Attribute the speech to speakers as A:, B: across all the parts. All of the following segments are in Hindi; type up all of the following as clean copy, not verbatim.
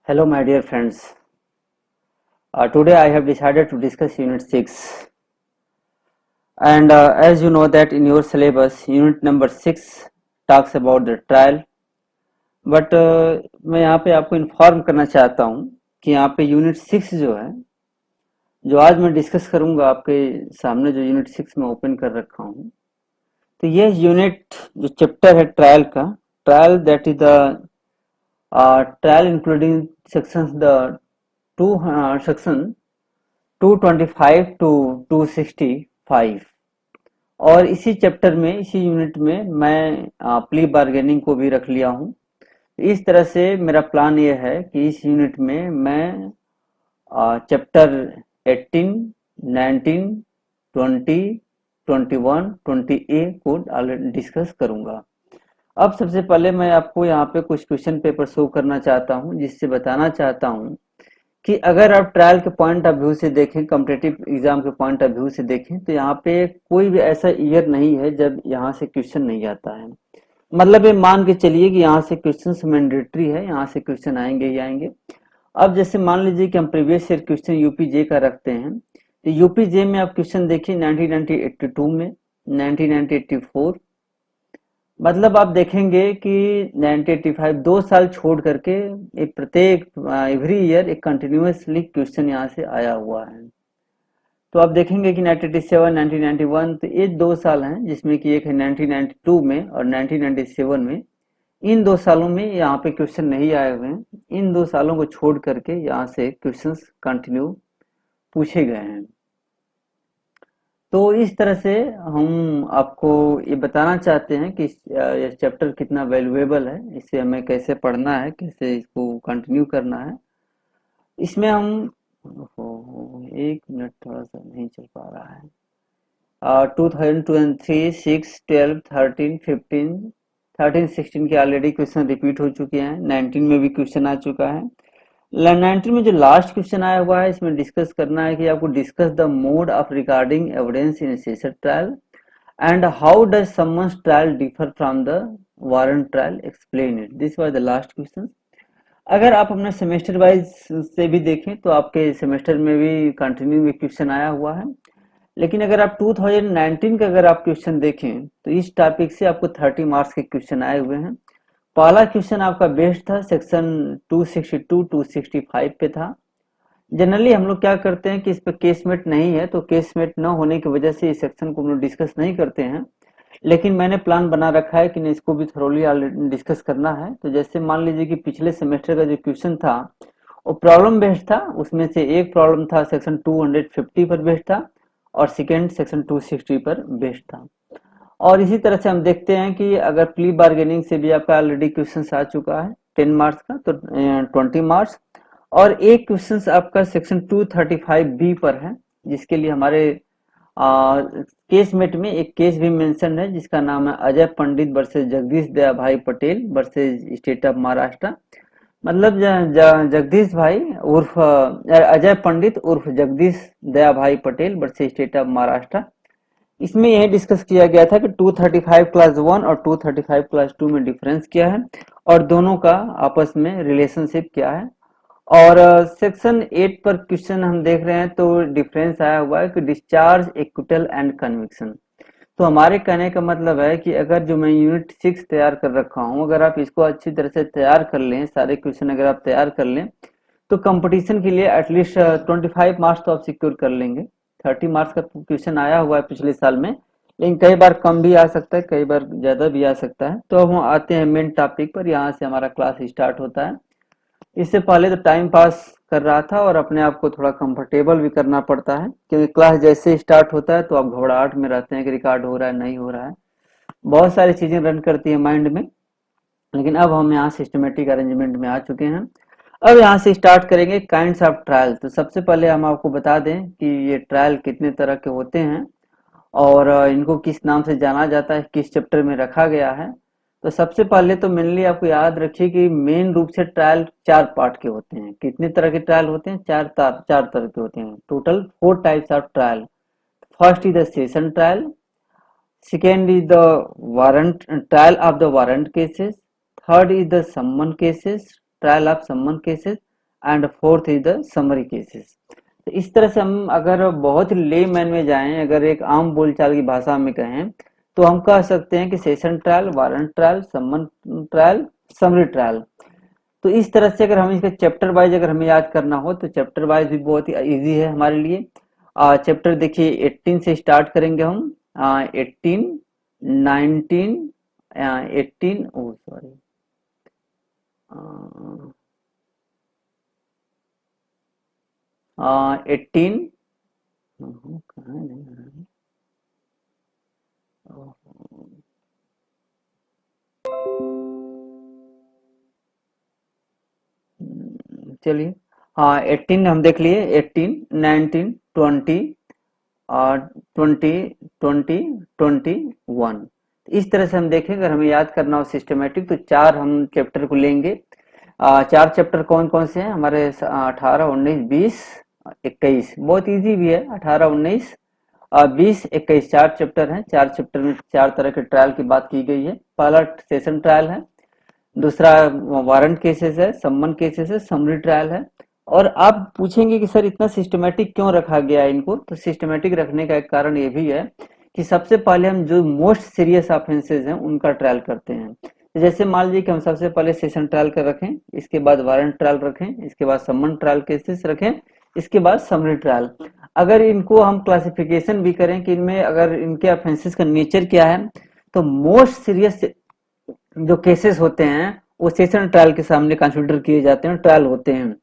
A: Hello, my dear friends. Today I have decided to discuss Unit 6. And as you know that in your syllabus, Unit number 6 talks about the trial. But मैं यहाँ पे आपको इन्फॉर्म करना चाहता हूँ कि यहाँ पे यूनिट 6 जो है, जो आज मैं डिस्कस करूँगा आपके सामने जो यूनिट 6 में ओपन कर रखा हूँ, तो ये यूनिट जो चैप्टर है ट्रायल का, trial that is the trial including sections the two section 225 to 265 और इसी चैप्टर में इसी यूनिट में मैं प्ली बार्गेनिंग को भी रख लिया हूँ। इस तरह से मेरा प्लान ये है कि इस यूनिट में मैं चैप्टर 18, 19, 20, 21, 20A को डिस्कस करूंगा। अब सबसे पहले मैं आपको यहाँ पे कुछ क्वेश्चन पेपर शो करना चाहता हूँ, जिससे बताना चाहता हूँ कि अगर आप ट्रायल के पॉइंट ऑफ व्यू से देखें, कॉम्पिटिटिव एग्जाम के पॉइंट ऑफ व्यू से देखें, तो यहाँ पे कोई भी ऐसा ईयर नहीं है जब यहाँ से क्वेश्चन नहीं आता है। मतलब ये मान के चलिए कि यहाँ से क्वेश्चन मैंडेटरी है, यहाँ से क्वेश्चन आएंगे ही आएंगे। अब जैसे मान लीजिए कि हम प्रीवियस ईयर क्वेश्चन यूपीजे का रखते हैं, तो यूपीजे में आप क्वेश्चन देखिए 1982 में, 1984, मतलब आप देखेंगे कि 1985 2 साल छोड़ करके एक प्रत्येक एवरी ईयर एक कंटिन्यूअसली क्वेश्चन यहाँ से आया हुआ है। तो आप देखेंगे कि 1987, 1991, तो ये 2 साल हैं, जिसमें कि एक है 1992 में और 1997 में। इन 2 सालों में यहाँ पे क्वेश्चन नहीं आए हुए हैं। इन 2 सालों को छोड़ करके यहाँ से क्वेश्चंस कंटिन्यू पूछे गए हैं। तो इस तरह से हम आपको ये बताना चाहते हैं कि ये चैप्टर कितना वैल्यूएबल है, इसे हमें कैसे पढ़ना है, कैसे इसको कंटिन्यू करना है। इसमें हम एक मिनट, थोड़ा सा नहीं चल पा रहा है। 2003, 6, 12, 13, 15, 13, 16 के ऑलरेडी क्वेश्चन रिपीट हो चुके हैं। 19 में भी क्वेश्चन आ चुका है। 19 में जो लास्ट क्वेश्चन आया हुआ है, इसमें डिस्कस करना है कि आपको discuss the mode of regarding evidence in session trial and how does summons trial differ from the warrant trial, explain it. This was the last question. अगर आप अपने सेमेस्टर वाइज से भी देखें तो आपके सेमेस्टर में भी कंटिन्यू में क्वेश्चन आया हुआ है। लेकिन अगर आप 2019 का अगर आप क्वेश्चन देखें तो इस टॉपिक से आपको 30 मार्क्स के क्वेश्चन आए हुए हैं। पहला क्वेश्चन आपका बेस्ट था, सेक्शन 262 265 पे था। जनरली हम लोग क्या करते हैं कि इस पे केसमेट नहीं है, तो केसमेट न होने की वजह से इस सेक्शन को हम लोग डिस्कस नहीं करते हैं। लेकिन मैंने प्लान बना रखा है कि इसको भी थोरोली डिस्कस करना है। तो जैसे मान लीजिए कि पिछले सेमेस्टर का जो क्वेश्चन था वो प्रॉब्लम बेस्ड था। उसमें से एक प्रॉब्लम था सेक्शन 250 पर बेस्ड था और सेकेंड सेक्शन 260 पर बेस्ड था। और इसी तरह से हम देखते हैं कि अगर प्ली बार्गेनिंग से भी आपका ऑलरेडी क्वेश्चन आ चुका है 10 मार्क्स का, तो 20 मार्क्स। और एक क्वेश्चन आपका सेक्शन 235 बी पर है, जिसके लिए हमारे केस मेट में एक केस भी मेंशन है, जिसका नाम है अजय पंडित वर्सेस जगदीश दया भाई Patel versus state of Maharashtra. मतलब जगदीश भाई उर्फ अजय पंडित उर्फ जगदीश दया भाई Patel versus state of Maharashtra. इसमें यह डिस्कस किया गया था कि 235 क्लास 1 और 235 क्लास 2 में डिफरेंस क्या है और दोनों का आपस में रिलेशनशिप क्या है। और सेक्शन 8 पर क्वेश्चन हम देख रहे हैं तो डिफरेंस आया हुआ है कि डिस्चार्ज, एक्विटल एंड कन्विक्शन। तो हमारे कहने का मतलब है कि अगर जो मैं यूनिट 6 तैयार कर रखा हूं, अगर आप इसको अच्छी तरह से तैयार कर लें, सारे क्वेश्चन अगर आप तैयार कर लें, तो कंपटीशन के लिए एटलीस्ट 25 मार्क्स तो आप सिक्योर कर लेंगे। 30 मार्क्स का क्वेश्चन आया हुआ है पिछले साल में, लेकिन कई बार कम भी आ सकता है, कई बार ज्यादा भी आ सकता है। तो हम आते हैं मेन टॉपिक पर, यहाँ से हमारा क्लास स्टार्ट होता है। इससे पहले तो टाइम पास कर रहा था और अपने आप को थोड़ा कंफर्टेबल भी करना पड़ता है, क्योंकि क्लास जैसे स्टार्ट होता है तो आप घबराहट में रहते हैं कि रिकॉर्ड हो रहा है नहीं हो रहा है, बहुत सारी चीजें रन करती है माइंड में। लेकिन अब हम यहाँ सिस्टमेटिक अरेंजमेंट में आ चुके हैं। अब यहाँ से स्टार्ट करेंगे काइंड्स ऑफ ट्रायल। तो सबसे पहले हम आपको बता दें कि ये ट्रायल कितने तरह के होते हैं और इनको किस नाम से जाना जाता है, किस चैप्टर में रखा गया है। तो सबसे पहले तो मेनली आपको याद रखिए कि मेन रूप से ट्रायल 4 पार्ट के होते हैं। कितने तरह के ट्रायल होते हैं? 4 तरह के होते हैं। Total 4 types of trial. First is the session trial, second is the warrant trial of the warrant cases, third is the सम्मन केसेस, ट्रायल ऑफ सम्मन cases, and fourth is the summary cases. तो इस तरह से हम अगर बहुत ले मैन में जाएं, अगर एक आम बोलचाल की भाषा में कहें तो हम कह सकते हैं कि सेशन ट्रायल, वारंट ट्रायल, समन ट्रायल, समरी ट्रायल। तो इस तरह से अगर हम इसके चैप्टर वाइज अगर हमें याद करना हो तो चैप्टर वाइज भी बहुत ही इजी है हमारे लिए। चैप्टर देखिए 18 से स्टार्ट करेंगे हम। 18, 19, 18, ओ सॉरी, 18, कहाँ नहीं आ रहा है? चलिए, हाँ 18 हम देख लिए, 18, 19, 20 और 20, 20, 21। इस तरह से हम देखें, अगर हमें याद करना हो सिस्टमेटिक तो चार हम चैप्टर को लेंगे। चार चैप्टर कौन कौन से हैं हमारे? 18, 19, 20, 21। बहुत इजी भी है, 18, 19, 20, 21 चार चैप्टर हैं। चार चैप्टर में चार तरह के ट्रायल की बात की गई है। पहला सेशन ट्रायल है, दूसरा वारंट केसेस है, सम्मन केसेस है, समरी ट्रायल है। और आप पूछेंगे कि सर इतना सिस्टमेटिक क्यों रखा गया है इनको? तो सिस्टमेटिक रखने का एक कारण ये भी है कि सबसे पहले हम जो मोस्ट सीरियस ऑफेंसेस हैं उनका ट्रायल करते हैं। तो जैसे मान लीजिए कि हम सबसे पहले सेशन ट्रायल कर रखें, इसके बाद वारंट ट्रायल रखें, इसके बाद सम्मन ट्रायल केसेस रखें, इसके बाद समरी ट्रायल। अगर इनको हम क्लासिफिकेशन भी करें कि इनमें अगर इनके ऑफेंसेस का नेचर क्या है, तो मोस्ट सीरियस जो केसेस होते हैं वो सेशन ट्रायल के सामने कंसिडर किए जाते हैं, ट्रायल होते हैं,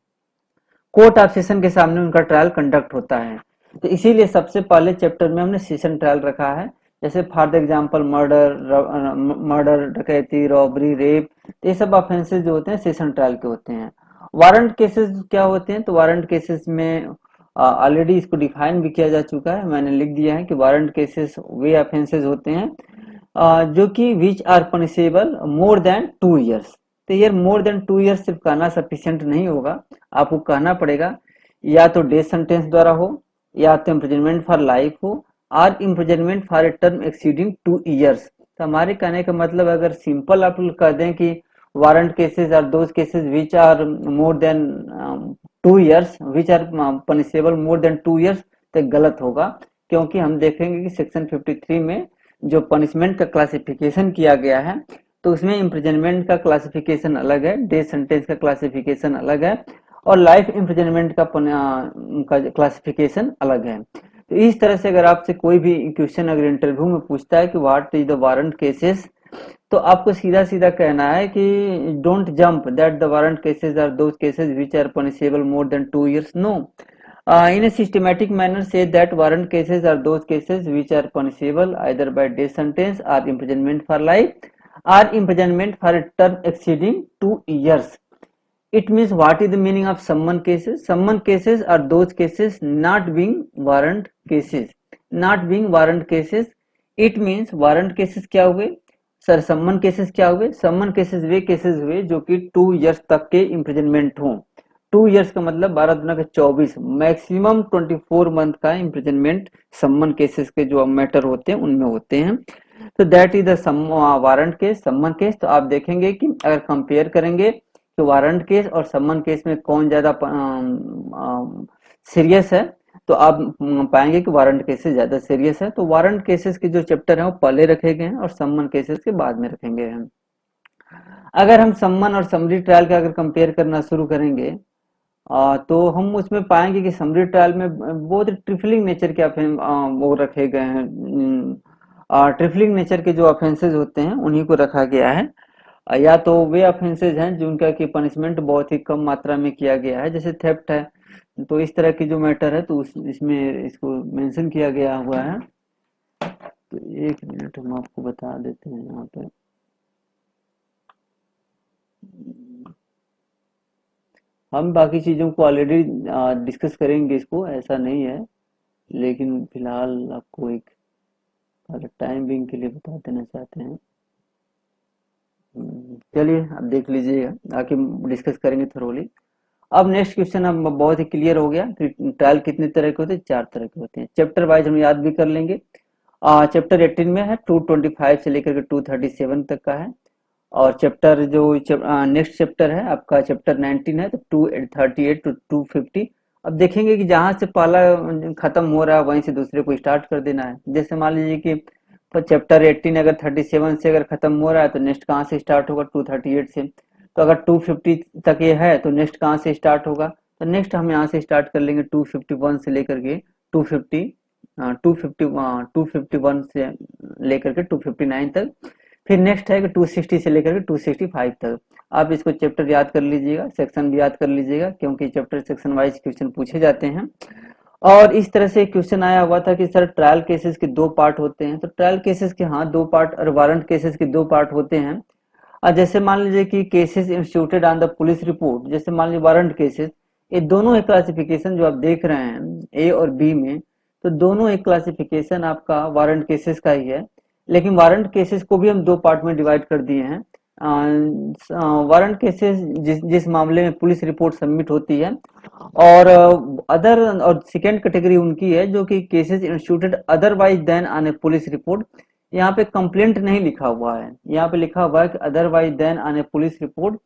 A: कोर्ट ऑफ सेशन के सामने उनका ट्रायल कंडक्ट होता है। तो इसीलिए सबसे पहले चैप्टर में हमने सेशन ट्रायल रखा है। जैसे फॉर द एग्जांपल मर्डर, डकैती, रॉबरी, रेप, ये सब ऑफेंसेस जो होते हैं सेशन ट्रायल के होते हैं। वारंट केसेस क्या होते हैं? तो वारंट केसेस में ऑलरेडी इसको डिफाइन भी किया जा चुका है, मैंने लिख दिया है कि वारंट केसेस वे ऑफेंसेस होते हैं जो कि which are punishable more than 2 years। तो यार मोर देन 2 years सिर्फ कहना सफिशियंट नहीं होगा, आपको कहना पड़ेगा या तो डेथ सेंटेंस द्वारा हो, या तो इम्प्रिजनमेंट फॉर लाइफ हो, और imprisonment for a term exceeding 2 years। तो हमारे कहने का मतलब अगर सिंपल आप कह दें कि warrant cases are those cases which are more than 2 years, which are punishable more than 2 years, तो गलत होगा। क्योंकि हम देखेंगे कि सेक्शन 53 में जो पनिशमेंट का क्लासिफिकेशन किया गया है तो उसमें इम्प्रिजनमेंट का क्लासिफिकेशन अलग है, डेथ सेंटेंस का क्लासिफिकेशन अलग है, और लाइफ इम्प्रिजनमेंट का क्लासिफिकेशन अलग है। तो इस तरह से अगर आपसे कोई भी क्वेश्चन अगर इंटरव्यू में पूछता है कि what is the warrant cases, तो आपको सीधा सीधा कहना है कि don't jump that the warrant cases are those cases which are punishable more than 2 years। No, in a systematic manner say that warrant cases are those cases which are punishable either by death sentence or imprisonment for life or imprisonment for a term exceeding 2 years। It means what is the meaning of summon cases? Summon cases are those cases not being warrant cases, not being warrant cases। It means warrant cases क्या हुए सर? सम्मन केसेस क्या हुए? सम्मन केसेस वे केसेस हुए जो कि 2 years तक के इम्प्रिजनमेंट हों। 2 years का मतलब 12 दुना का 24, मैक्सिमम 24 month का इम्प्रिजनमेंट सम्मन केसेस के जो मैटर होते हैं उनमें होते हैं। तो that is the warrant case, सम्मन केस। तो आप देखेंगे कि अगर कंपेयर करेंगे तो वारंट केस और सम्मन केस में कौन ज्यादा सीरियस है, तो आप पाएंगे कि वारंट केसेस ज्यादा सीरियस है। तो वारंट केसेस के जो चैप्टर हैं वो पहले रखे गए हैं और सम्मन केसेस के बाद में रखेंगे हम। अगर हम सम्मन और समरी ट्रायल का अगर कंपेयर करना शुरू करेंगे तो हम उसमें पाएंगे कि समरी ट्रायल में बहुत ट्रिफलिंग नेचर के वो रखे गए हैं। ट्रिफलिंग नेचर के जो ऑफेंसेस होते हैं उन्हीं को रखा गया है। या तो वे ऑफेंसेज हैं जिनका की पनिशमेंट बहुत ही कम मात्रा में किया गया है, जैसे थेफ्ट है। तो इस तरह की जो मैटर है तो इसमें इसको मेंशन किया गया हुआ है। तो एक मिनट हम आपको बता देते हैं यहाँ पे। हम बाकी चीजों को ऑलरेडी डिस्कस करेंगे, इसको ऐसा नहीं है, लेकिन फिलहाल आपको एक टाइम बिंग के लिए बता देना चाहते हैं। चलिए अब देख लीजिएगा, आके डिस्कस करेंगे थोरोली। अब नेक्स्ट क्वेश्चन अब बहुत ही क्लियर हो गया कि ट्रायल कितने तरह के होते हैं? 4 तरह के होते हैं। चैप्टर वाइज हम याद भी कर लेंगे। चैप्टर 18 में है 225 से लेकर के 237 तक का है। और चैप्टर जो नेक्स्ट चैप्टर है आपका चैप्टर 19 है, तो 238 टू 250। अब देखेंगे कि जहां से पहला खत्म हो रहा है वहीं से दूसरे को स्टार्ट कर देना है। जैसे मान लीजिए कि तो चैप्टर 18 अगर 37 से अगर खत्म हो रहा है तो नेक्स्ट कहाँ से स्टार्ट होगा, 238 से। तो अगर 250 तक ये है तो नेक्स्ट कहाँ से स्टार्ट होगा, तो नेक्स्ट हम यहाँ से स्टार्ट कर लेंगे 251 से लेकर के 250, 251 से लेकर के 259 तक। फिर नेक्स्ट है कि 260 से लेकर के 265 तक। आप इसको चैप्टर याद कर लीजिएगा, सेक्शन भी याद कर लीजिएगा, क्योंकि चैप्टर सेक्शन वाइज क्वेश्चन पूछे जाते हैं। और इस तरह से क्वेश्चन आया हुआ था कि सर ट्रायल केसेस के दो पार्ट होते हैं, तो ट्रायल केसेस के हाँ दो पार्ट और वारंट केसेस के दो पार्ट होते हैं। और जैसे मान लीजिए कि cases instituted on the police report, जैसे मान लीजिए वारंट केसेस, ये दोनों एक क्लासिफिकेशन जो आप देख रहे हैं ए और बी में, तो दोनों एक क्लासिफिकेशन आपका वारंट केसेस का ही है। लेकिन वारंट केसेस को भी हम दो पार्ट में डिवाइड कर दिए हैं। वारंट केसेस जिस जिस मामले में पुलिस रिपोर्ट सबमिट होती है, और अदर और सेकेंड कैटेगरी उनकी है जो कि cases instituted otherwise than on a police report. यहाँ पे कंप्लेंट नहीं लिखा हुआ है, यहाँ पे लिखा हुआ है कि otherwise than on a police report.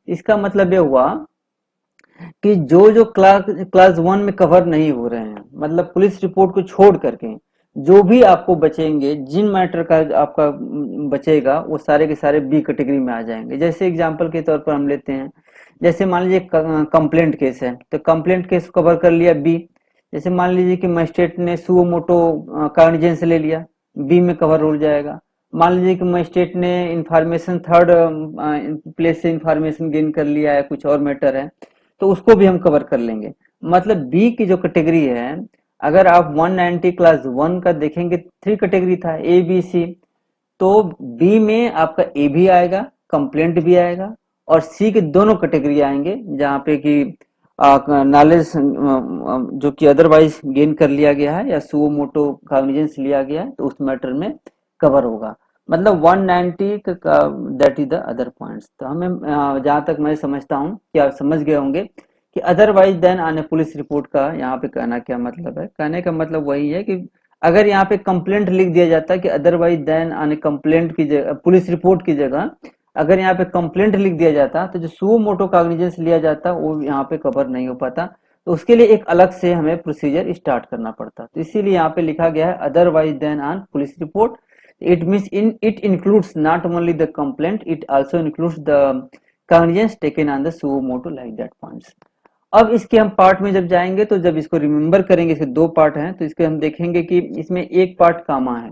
A: इसका मतलब ये हुआ कि जो जो क्लास क्लास वन में कवर नहीं हो रहे हैं, मतलब पुलिस रिपोर्ट को छोड़ करके जो भी आपको बचेंगे, जिन मैटर का आपका बचेगा, वो सारे के सारे बी कैटेगरी में आ जाएंगे। जैसे एग्जांपल के तौर पर हम लेते हैं, जैसे मान लीजिए कंप्लेंट केस है, तो कंप्लेंट केस कवर कर लिया बी। जैसे मान लीजिए कि मजिस्ट्रेट ने सुओ मोटो कॉग्निजेंस ले लिया, बी में कवर हो जाएगा। मान लीजिए कि मजिस्ट्रेट ने इंफॉर्मेशन थर्ड प्लेस से इंफॉर्मेशन गेन कर लिया है, कुछ और मैटर है, तो उसको भी हम कवर कर लेंगे। मतलब बी की जो कैटेगरी है, अगर आप 190 क्लास वन का देखेंगे, थ्री कैटेगरी था ए बी सी, तो बी में आपका ए भी आएगा, कंप्लेंट भी आएगा, और सी के दोनों कैटेगरी आएंगे, जहाँ पे कि नॉलेज जो कि अदरवाइज गेन कर लिया गया है या सुओ मोटो कॉग्निजेंस लिया गया है, तो उस मैटर में कवर होगा। मतलब 190 का that is the other points. तो हमें जहाँ तक मैं समझता हूँ कि आप समझ गए होंगे कि otherwise than on a police report का यहाँ पे कहना क्या मतलब है। कहने का मतलब वही है कि अगर यहाँ पे कंप्लेंट लिख दिया जाता है कि अदरवाइज देन आने कंप्लेंट की जगह, पुलिस रिपोर्ट की जगह अगर यहाँ पे कंप्लेंट लिख दिया जाता, तो जो सुओ मोटो कॉग्निजेंस लिया जाता वो यहाँ पे कवर नहीं हो पाता। तो उसके लिए एक अलग से हमें प्रोसीजर स्टार्ट करना पड़ता। तो इसीलिए यहाँ पे लिखा गया है otherwise than on police report. It means it includes not only the complaint, it also includes the cognizance taken on the suo motu like that points. अब इसके हम पार्ट में जब जाएंगे, तो जब इसको रिमेंबर करेंगे, इसके दो पार्ट हैं, तो इसके हम देखेंगे कि इसमें एक पार्ट कॉमन है।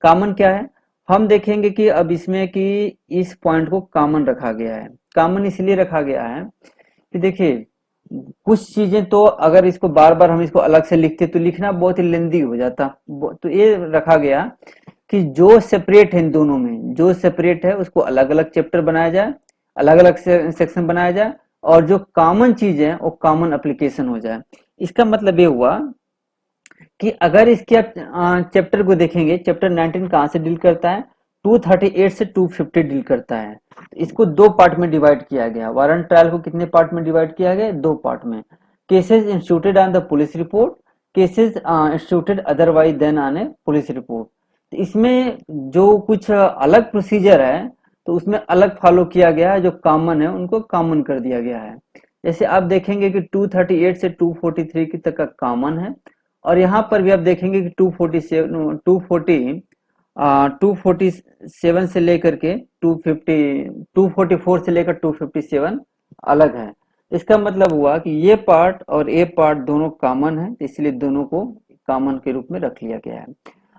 A: कॉमन क्या है, हम देखेंगे कि अब इसमें कि इस पॉइंट को कॉमन रखा गया है। कॉमन इसलिए रखा गया है कि देखिए कुछ चीजें तो अगर इसको बार बार हम इसको अलग से लिखते तो लिखना बहुत ही लेंदी हो जाता। तो ये रखा गया कि जो सेपरेट है इन दोनों में, जो सेपरेट है उसको अलग अलग चैप्टर बनाया जाए, अलग अलग सेक्शन बनाया जाए, और जो कॉमन चीज है वो कॉमन एप्लीकेशन हो जाए। इसका मतलब ये हुआ कि अगर इसके आप चैप्टर को देखेंगे, चैप्टर 19 कहाँ से डील करता है, 238 से 250 डील करता है। इसको दो पार्ट में डिवाइड किया गया। वारंट ट्रायल को कितने पार्ट में डिवाइड किया गया, दो पार्ट में। Cases instituted on the police report, cases instituted otherwise than on a police report. तो इसमें जो कुछ अलग प्रोसीजर है, तो उसमें अलग फॉलो किया गया है, जो कॉमन है उनको कॉमन कर दिया गया है। जैसे आप देखेंगे कि 238 से 243 की तक का कॉमन है, और यहाँ पर भी आप देखेंगे कि 247 से लेकर के 244 से लेकर 257 अलग है। इसका मतलब हुआ कि ये पार्ट और ये पार्ट दोनों कॉमन है, इसलिए दोनों को कॉमन के रूप में रख लिया गया है।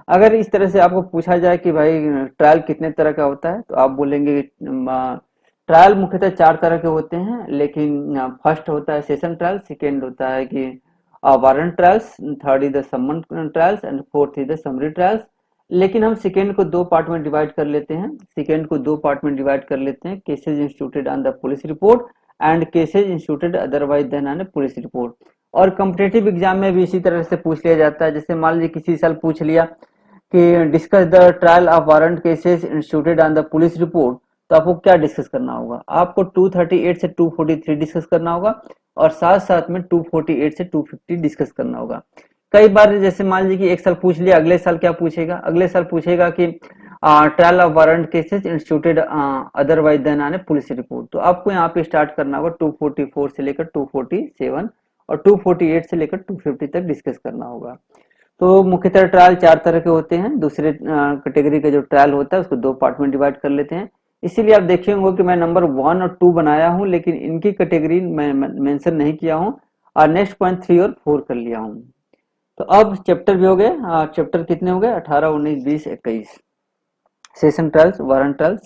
A: अगर इस तरह से आपको पूछा जाए कि भाई ट्रायल कितने तरह का होता है, तो आप बोलेंगे ट्रायल मुख्यतः चार तरह के होते हैं, लेकिन फर्स्ट होता है सेशन ट्रायल, सेकेंड होता है कि warrant trials, third is the summon trials, and fourth is the summary trials. लेकिन हम सेकेंड को दो पार्ट में डिवाइड कर लेते हैं। सेकेंड को दो पार्ट में डिवाइड कर लेते हैं, cases instituted on the police report and cases instituted otherwise than on a police report. और कॉम्पिटेटिव एग्जाम में भी इसी तरह से पूछ लिया जाता है। जैसे मान लीजिए किसी साल पूछ लिया कि discuss the trial of warrant cases instituted on the police report, तो आपको क्या डिस्कस करना होगा, आपको 238 से 243 डिस्कस करना होगा, और साथ साथ में 248 से 250 डिस्कस करना होगा। कई बार जैसे मान लीजिए कि एक साल पूछ लिया, अगले साल क्या पूछेगा, अगले साल पूछेगा कि trial of warrant cases instituted otherwise than on a police report. तो आपको यहाँ पे स्टार्ट करना होगा 244 से लेकर 247 और 248 से लेकर 250 तक डिस्कस करना होगा। तो मुख्यतः ट्रायल चार तरह के होते हैं। दूसरे कैटेगरी का जो ट्रायल होता है उसको दो पार्ट में डिवाइड कर लेते हैं। इसीलिए आप देखे होंगे कि मैं नंबर 1 और 2 बनाया हूं, लेकिन इनकी कैटेगरी मैं मेंशन नहीं किया हूं और नेक्स्ट पॉइंट 3 और 4 कर लिया हूं। तो अब चैप्टर भी हो गए। चैप्टर कितने हो गए? 18, 19, 20, 21। Session trials, warrant trial,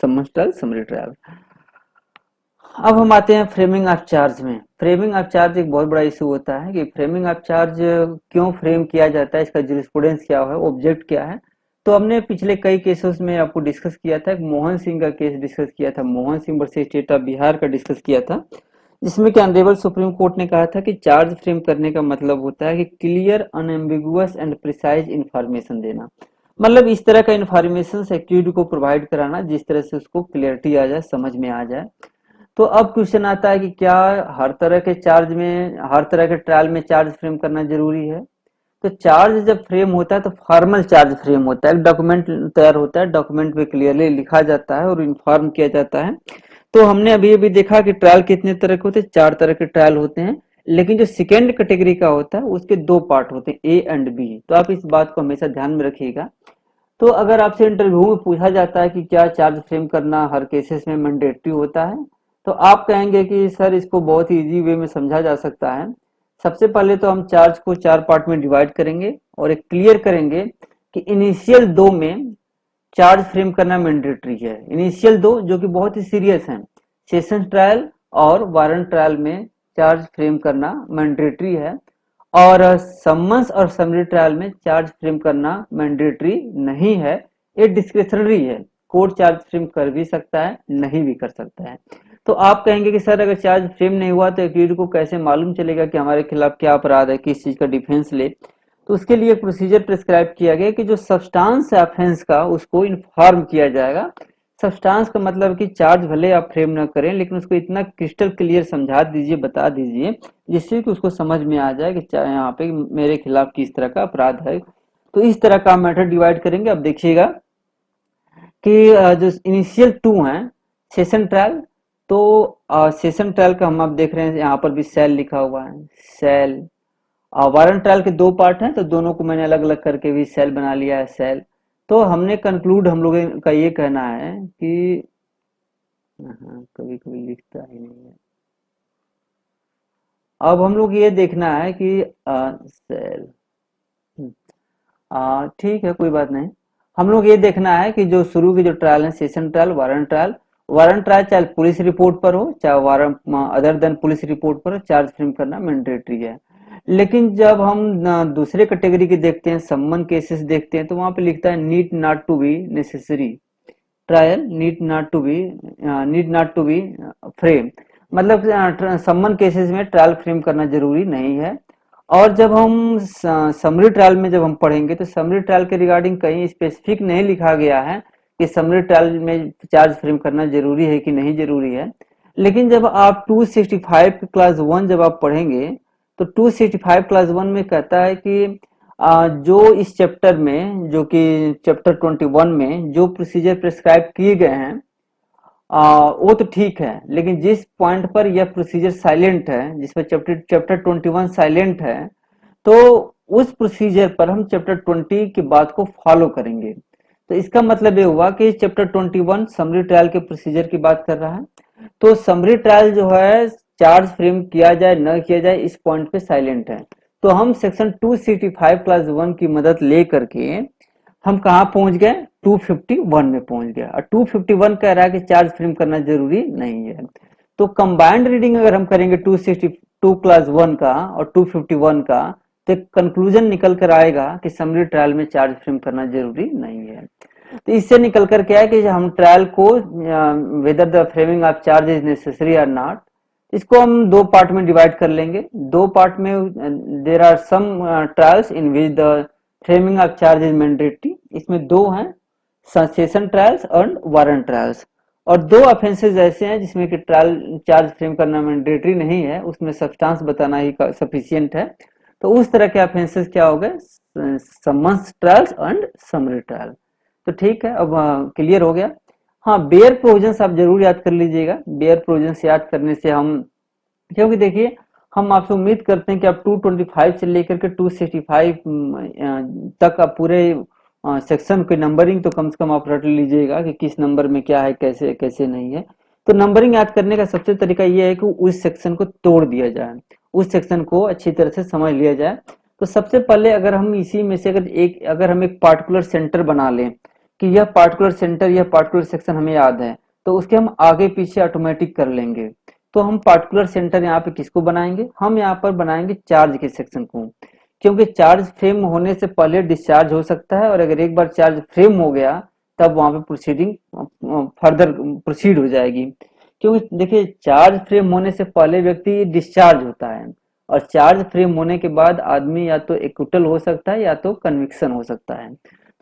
A: summons trial, summary trial. अब हम आते हैं फ्रेमिंग ऑफ चार्ज में। फ्रेमिंग ऑफ चार्ज एक बहुत बड़ा इशू होता है कि फ्रेमिंग ऑफ चार्ज क्यों फ्रेम किया जाता है, इसका जूरिस्प्रूडेंस क्या है, ऑब्जेक्ट क्या है। तो हमने पिछले कई केसेस में आपको डिस्कस किया था। मोहन सिंह का केस डिस्कस किया था, Mohan Singh versus state of Bihar का डिस्कस किया था, जिसमें कि ऑनरेबल सुप्रीम कोर्ट ने कहा था कि चार्ज फ्रेम करने का मतलब होता है कि clear, unambiguous and precise information देना। मतलब इस तरह का इंफॉर्मेशन एक्यूज को प्रोवाइड कराना जिस तरह से उसको क्लियरिटी आ जाए, समझ में आ जाए। तो अब क्वेश्चन आता है कि क्या हर तरह के चार्ज में, हर तरह के ट्रायल में चार्ज फ्रेम करना जरूरी है? तो चार्ज जब फ्रेम होता है तो फॉर्मल चार्ज फ्रेम होता है, डॉक्यूमेंट तैयार होता है, डॉक्यूमेंट पे क्लियरली लिखा जाता है और इन्फॉर्म किया जाता है। तो हमने अभी अभी देखा कि ट्रायल कितने तरह के होते हैं, 4 तरह के ट्रायल होते हैं। लेकिन जो सेकेंड कैटेगरी का होता है उसके 2 पार्ट होते हैं, ए एंड बी। तो आप इस बात को हमेशा ध्यान में रखिएगा। तो अगर आपसे इंटरव्यू में पूछा जाता है कि क्या चार्ज फ्रेम करना हर केसेस में मैंडेटरी होता है, तो आप कहेंगे कि सर इसको बहुत ही इजी वे में समझा जा सकता है। सबसे पहले तो हम चार्ज को 4 पार्ट में डिवाइड करेंगे और एक क्लियर करेंगे कि इनिशियल 2 में चार्ज फ्रेम करना मैंडेटरी है। इनिशियल 2 जो कि बहुत ही सीरियस है, सेशन ट्रायल और वारंट ट्रायल में चार्ज फ्रेम करना मैंडेटरी है। और समन्स और समरी ट्रायल में चार्ज फ्रेम करना मैंडेटरी नहीं है, ये डिस्क्रिशनरी है। कोर्ट चार्ज फ्रेम कर भी सकता है, नहीं भी कर सकता है। तो आप कहेंगे कि सर अगर चार्ज फ्रेम नहीं हुआ तो एक्यूज को कैसे मालूम चलेगा कि हमारे खिलाफ क्या अपराध है, किस चीज का डिफेंस ले? तो उसके लिए एक प्रोसीजर प्रिस्क्राइब किया गया कि जो सब्सटेंस है ऑफेंस का उसको इन्फॉर्म किया जाएगा। सब्सटेंस का मतलब कि चार्ज भले आप फ्रेम न करें लेकिन उसको इतना क्रिस्टल क्लियर समझा दीजिए, बता दीजिए, जिससे कि उसको समझ में आ जाए कि यहाँ पे मेरे खिलाफ किस तरह का अपराध है। तो इस तरह का मेथड डिवाइड करेंगे। अब देखिएगा कि जो इनिशियल 2 है सेशन ट्रायल, तो सेशन ट्रायल का हम अब देख रहे हैं यहाँ पर भी सेल लिखा हुआ है, सेल। वारंट ट्रायल के 2 पार्ट हैं तो दोनों को मैंने अलग अलग करके भी सेल बना लिया है, सेल। तो हमने कंक्लूड, हम लोगों का ये कहना है कि कभी कभी लिखता ही नहीं है। अब हम लोग ये देखना है कि सेल, ठीक है, कोई बात नहीं। हम लोग ये देखना है कि जो शुरू की जो ट्रायल है, session trial, warrant trial, warrant trial चाहे पुलिस रिपोर्ट पर हो चाहे warrant other than police report पर हो, चार्ज फ्रेम करना मैंडेटरी है। लेकिन जब हम दूसरे कैटेगरी के देखते हैं, सम्मन केसेस देखते हैं, तो वहां पे लिखता है need not to be necessary trial, need not to be frame. मतलब सम्मन केसेस में ट्रायल फ्रेम करना जरूरी नहीं है। और जब हम समरी ट्रायल में जब हम पढ़ेंगे तो समरी ट्रायल के रिगार्डिंग कहीं स्पेसिफिक नहीं लिखा गया है कि समरी ट्रायल में चार्ज फ्रेम करना जरूरी है कि नहीं जरूरी है। लेकिन जब आप 265 क्लास 1 जब आप पढ़ेंगे तो 265 क्लास 1 में कहता है कि जो इस चैप्टर में, जो कि चैप्टर 21 में जो प्रोसीजर प्रिस्क्राइब किए गए हैं वो तो ठीक है, लेकिन जिस पॉइंट पर यह प्रोसीजर साइलेंट है, जिस पर चैप्टर 21 साइलेंट है, तो उस प्रोसीजर पर हम चैप्टर 20 की बात को फॉलो करेंगे। तो इसका मतलब ये हुआ कि चैप्टर 21 समरी ट्रायल के प्रोसीजर की बात कर रहा है। तो समरी ट्रायल जो है चार्ज फ्रेम किया जाए न किया जाए इस पॉइंट पे साइलेंट है। तो हम सेक्शन 265 क्लास 1 की मदद ले करके हम कहा पहुंच गए, 251 में पहुंच गया। और 251 कह रहा है कि चार्ज फ्रेम करना जरूरी नहीं है। तो कंबाइंड रीडिंग अगर हम करेंगे 262 क्लास 1 का और 251 का, तो कंक्लूजन निकल कर आएगा कि समरी ट्रायल में चार्ज फ्रेम करना जरूरी नहीं है। तो इससे निकल कर क्या है कि हम ट्रायल को whether the framing of charge is necessary और नॉट, इसको हम 2 पार्ट में डिवाइड कर लेंगे। 2 पार्ट में there are some trials in which the framing of charge is mandatory. इसमें 2 हैं, सेशन ट्रायल्स और वारंट ट्रायल्स। और 2 ऑफेंसेस ऐसे हैं जिसमें कि ट्रायल चार्ज फ्रेम करना मैंडेटरी नहीं है, उसमें सब्सटेंस बताना ही सफिशियंट है। तो उस तरह के ऑफेंसेस क्या हो गए, summons trials and summary trial. तो ठीक है, अब क्लियर हो गया। हाँ, बेयर प्रोविजंस आप जरूर याद कर लीजिएगा। बेयर प्रोविजंस याद करने से हम, क्योंकि देखिए हम आपसे उम्मीद करते हैं कि आप 225 से लेकर के 265 तक आप पूरे सेक्शन की नंबरिंग तो कम से कम आप रट लीजिएगा कि किस नंबर में क्या है, कैसे कैसे नहीं है। तो नंबरिंग याद करने का सबसे तरीका ये है कि उस सेक्शन को तोड़ दिया जाए, उस सेक्शन को अच्छी तरह से समझ लिया जाए। तो सबसे पहले अगर हम इसी में से अगर हम एक पार्टिकुलर सेंटर बना लें कि यह पार्टिकुलर सेंटर, यह पार्टिकुलर सेक्शन हमें याद है, तो उसके हम आगे पीछे ऑटोमेटिक कर लेंगे। तो हम पार्टिकुलर सेंटर यहाँ पे किसको बनाएंगे, हम यहाँ पर बनाएंगे चार्ज के सेक्शन को, क्योंकि चार्ज फ्रेम होने से पहले डिस्चार्ज हो सकता है, और अगर एक बार चार्ज फ्रेम हो गया तब वहां पे प्रोसीडिंग फर्दर प्रोसीड हो जाएगी। क्योंकि देखिए चार्ज फ्रेम होने से पहले व्यक्ति डिस्चार्ज होता है, और चार्ज फ्रेम होने के बाद आदमी या तो एक्विटल हो सकता है या तो कन्विक्शन हो सकता है।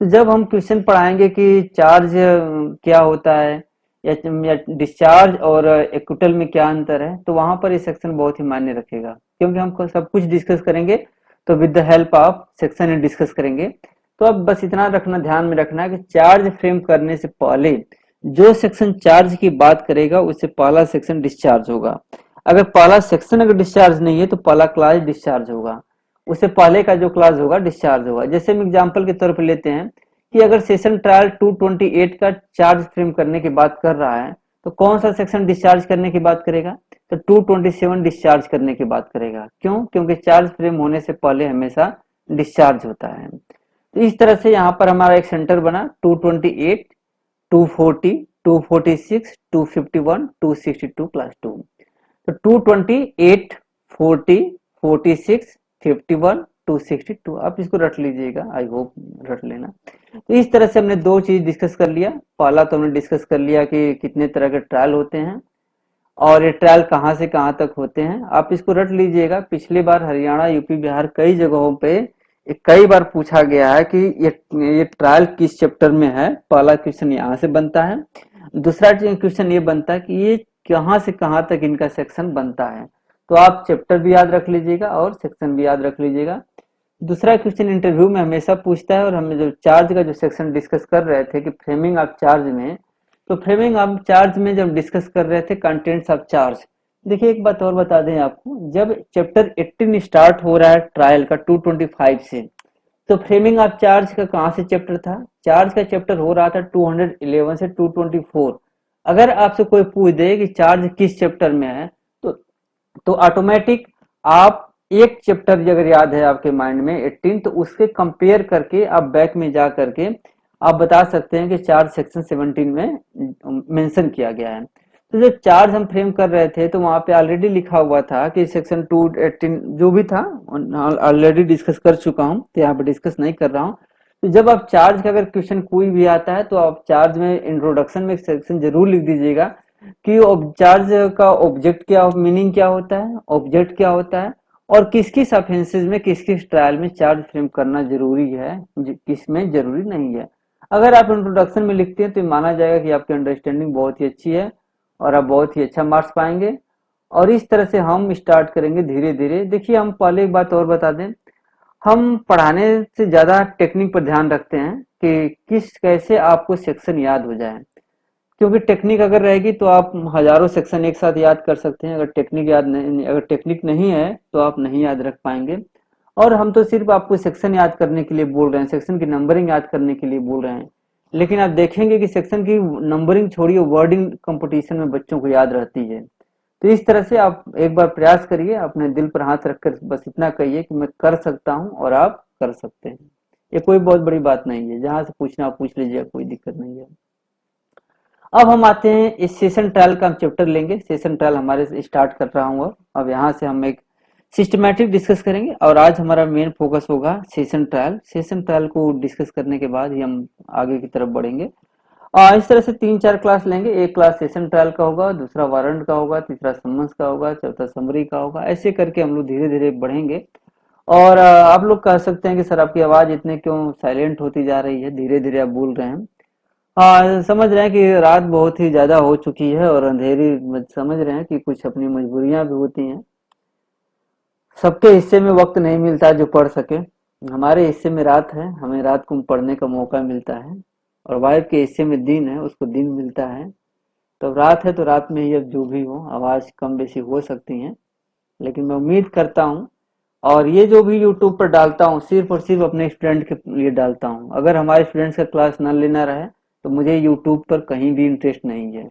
A: तो जब हम क्वेश्चन पढ़ाएंगे कि चार्ज क्या होता है या डिस्चार्ज और एक्विटल में क्या अंतर है, तो वहां पर ये सेक्शन बहुत ही मायने रखेगा, क्योंकि हम सब कुछ डिस्कस करेंगे तो with the help of section discuss करेंगे। तो अब बस इतना रखना, ध्यान में रखना है कि चार्ज फ्रेम करने से पहले जो सेक्शन चार्ज की बात करेगा उससे पहला सेक्शन डिस्चार्ज होगा। अगर पहला सेक्शन अगर डिस्चार्ज नहीं है तो पहला क्लास डिस्चार्ज होगा, उससे पहले का जो क्लास होगा डिस्चार्ज होगा। जैसे हम एग्जांपल के तौर पर लेते हैं कि अगर सेशन ट्रायल 228 का चार्ज फ्रेम करने की बात कर रहा है, तो कौन सा सेक्शन डिस्चार्ज करने की बात करेगा, तो 227 डिस्चार्ज करने की बात करेगा। क्यों? क्योंकि चार्ज फ्रेम होने से पहले हमेशा डिस्चार्ज होता है। तो इस तरह से यहाँ पर हमारा एक सेंटर बना 228, 240, 246, 251, 262 क्लास 2। तो 228, 40, 46, 51, 262 आप इसको रट लीजिएगा, आई होप रट लेना। तो इस तरह से हमने दो चीज डिस्कस कर लिया। पहला तो हमने डिस्कस कर लिया कि कितने तरह के ट्रायल होते हैं और ये ट्रायल कहाँ से कहाँ तक होते हैं, आप इसको रट लीजिएगा। पिछली बार हरियाणा, यूपी, बिहार कई जगहों पे कई बार पूछा गया है कि ये ट्रायल किस चैप्टर में है। पहला क्वेश्चन यहाँ से बनता है। दूसरा क्वेश्चन ये बनता है कि ये कहाँ से कहाँ तक इनका सेक्शन बनता है। तो आप चैप्टर भी याद रख लीजिएगा और सेक्शन भी याद रख लीजिएगा। दूसरा क्वेश्चन इंटरव्यू में हमेशा पूछता है, और हमने जो चार्ज का जो सेक्शन डिस्कस कर रहे थे कि फ्रेमिंग ऑफ चार्ज में, तो फ्रेमिंग ऑफ चार्ज में जब डिस्कस कर रहे थे कंटेंट्स ऑफ चार्ज, देखिए एक बात और बता दें आपको, जब चैप्टर 18 स्टार्ट हो रहा है ट्रायल का 225 से, तो फ्रेमिंग ऑफ चार्ज का कहाँ से चैप्टर था, चार्ज का चैप्टर हो रहा था 211 से 224। अगर आपसे कोई पूछ दे कि चार्ज किस चैप्टर में है, तो ऑटोमेटिक आप एक चैप्टर अगर याद है आपके माइंड में 18, तो उसके कंपेयर करके आप बैक में जा करके आप बता सकते हैं कि चार्ज सेक्शन 17 में मेंशन किया गया है। तो जो चार्ज हम फ्रेम कर रहे थे तो वहां पे ऑलरेडी लिखा हुआ था कि सेक्शन 218 जो भी था ऑलरेडी डिस्कस कर चुका हूं, तो यहाँ पे डिस्कस नहीं कर रहा हूँ। तो जब आप चार्ज का अगर क्वेश्चन कोई भी आता है तो आप चार्ज में इंट्रोडक्शन में एक सेक्शन जरूर लिख दीजिएगा कि चार्ज का ऑब्जेक्ट क्या, मीनिंग क्या होता है, ऑब्जेक्ट क्या होता है, और किस किस ऑफेंसेस में किस किस ट्रायल में चार्ज फ्रेम करना जरूरी है, किस में जरूरी नहीं है। अगर आप इंट्रोडक्शन में लिखते हैं तो माना जाएगा कि आपकी अंडरस्टैंडिंग बहुत ही अच्छी है और आप बहुत ही अच्छा मार्क्स पाएंगे। और इस तरह से हम स्टार्ट करेंगे धीरे धीरे। देखिए हम पहले एक बात और बता दें, हम पढ़ाने से ज्यादा टेक्निक पर ध्यान रखते हैं कि किस कैसे आपको सेक्शन याद हो जाए, क्योंकि टेक्निक अगर रहेगी तो आप हजारों सेक्शन एक साथ याद कर सकते हैं। अगर टेक्निक नहीं है तो आप नहीं याद रख पाएंगे। और हम तो सिर्फ आपको सेक्शन याद करने के लिए बोल रहे हैं, सेक्शन की नंबरिंग याद करने के लिए बोल रहे हैं, लेकिन आप देखेंगे कि सेक्शन की नंबरिंग छोड़िए, वर्डिंग कंपटीशन में बच्चों को याद रहती है। तो इस तरह से आप एक बार प्रयास करिए, अपने दिल पर हाथ रखकर बस इतना कहिए कि मैं कर सकता हूँ, और आप कर सकते हैं। ये कोई बहुत बड़ी बात नहीं है, जहां से पूछना आप पूछ लीजिए, कोई दिक्कत नहीं है। अब हम आते हैं इस सेशन ट्रायल का हम चैप्टर लेंगे। सेशन ट्रायल हमारे से स्टार्ट कर रहा हूँ। अब यहाँ से हम एक सिस्टमैटिक डिस्कस करेंगे, और आज हमारा मेन फोकस होगा सेशन ट्रायल। सेशन ट्रायल को डिस्कस करने के बाद ही हम आगे की तरफ बढ़ेंगे। इस तरह से 3-4 क्लास लेंगे। एक क्लास सेशन ट्रायल का होगा, दूसरा वारंट का होगा, तीसरा समन्स का होगा, चौथा समरी का होगा। ऐसे करके हम लोग धीरे धीरे बढ़ेंगे। और आप लोग कह सकते हैं कि सर आपकी आवाज इतने क्यों साइलेंट होती जा रही है, धीरे धीरे आप बोल रहे हैं। हाँ, समझ रहे हैं कि रात बहुत ही ज्यादा हो चुकी है और अंधेरी, समझ रहे हैं कि कुछ अपनी मजबूरियां भी होती हैं। सबके हिस्से में वक्त नहीं मिलता जो पढ़ सके। हमारे हिस्से में रात है, हमें रात को पढ़ने का मौका मिलता है। और वाइफ के हिस्से में दिन है, उसको दिन मिलता है। तो रात है तो रात में ही, अब जो भी हो आवाज कम बेसी हो सकती है, लेकिन मैं उम्मीद करता हूँ। और ये जो भी यूट्यूब पर डालता हूँ सिर्फ और सिर्फ अपने स्टूडेंट के लिए डालता हूँ। अगर हमारे स्टूडेंट्स का क्लास न लेना रहे तो मुझे यूट्यूब पर कहीं भी इंटरेस्ट नहीं है।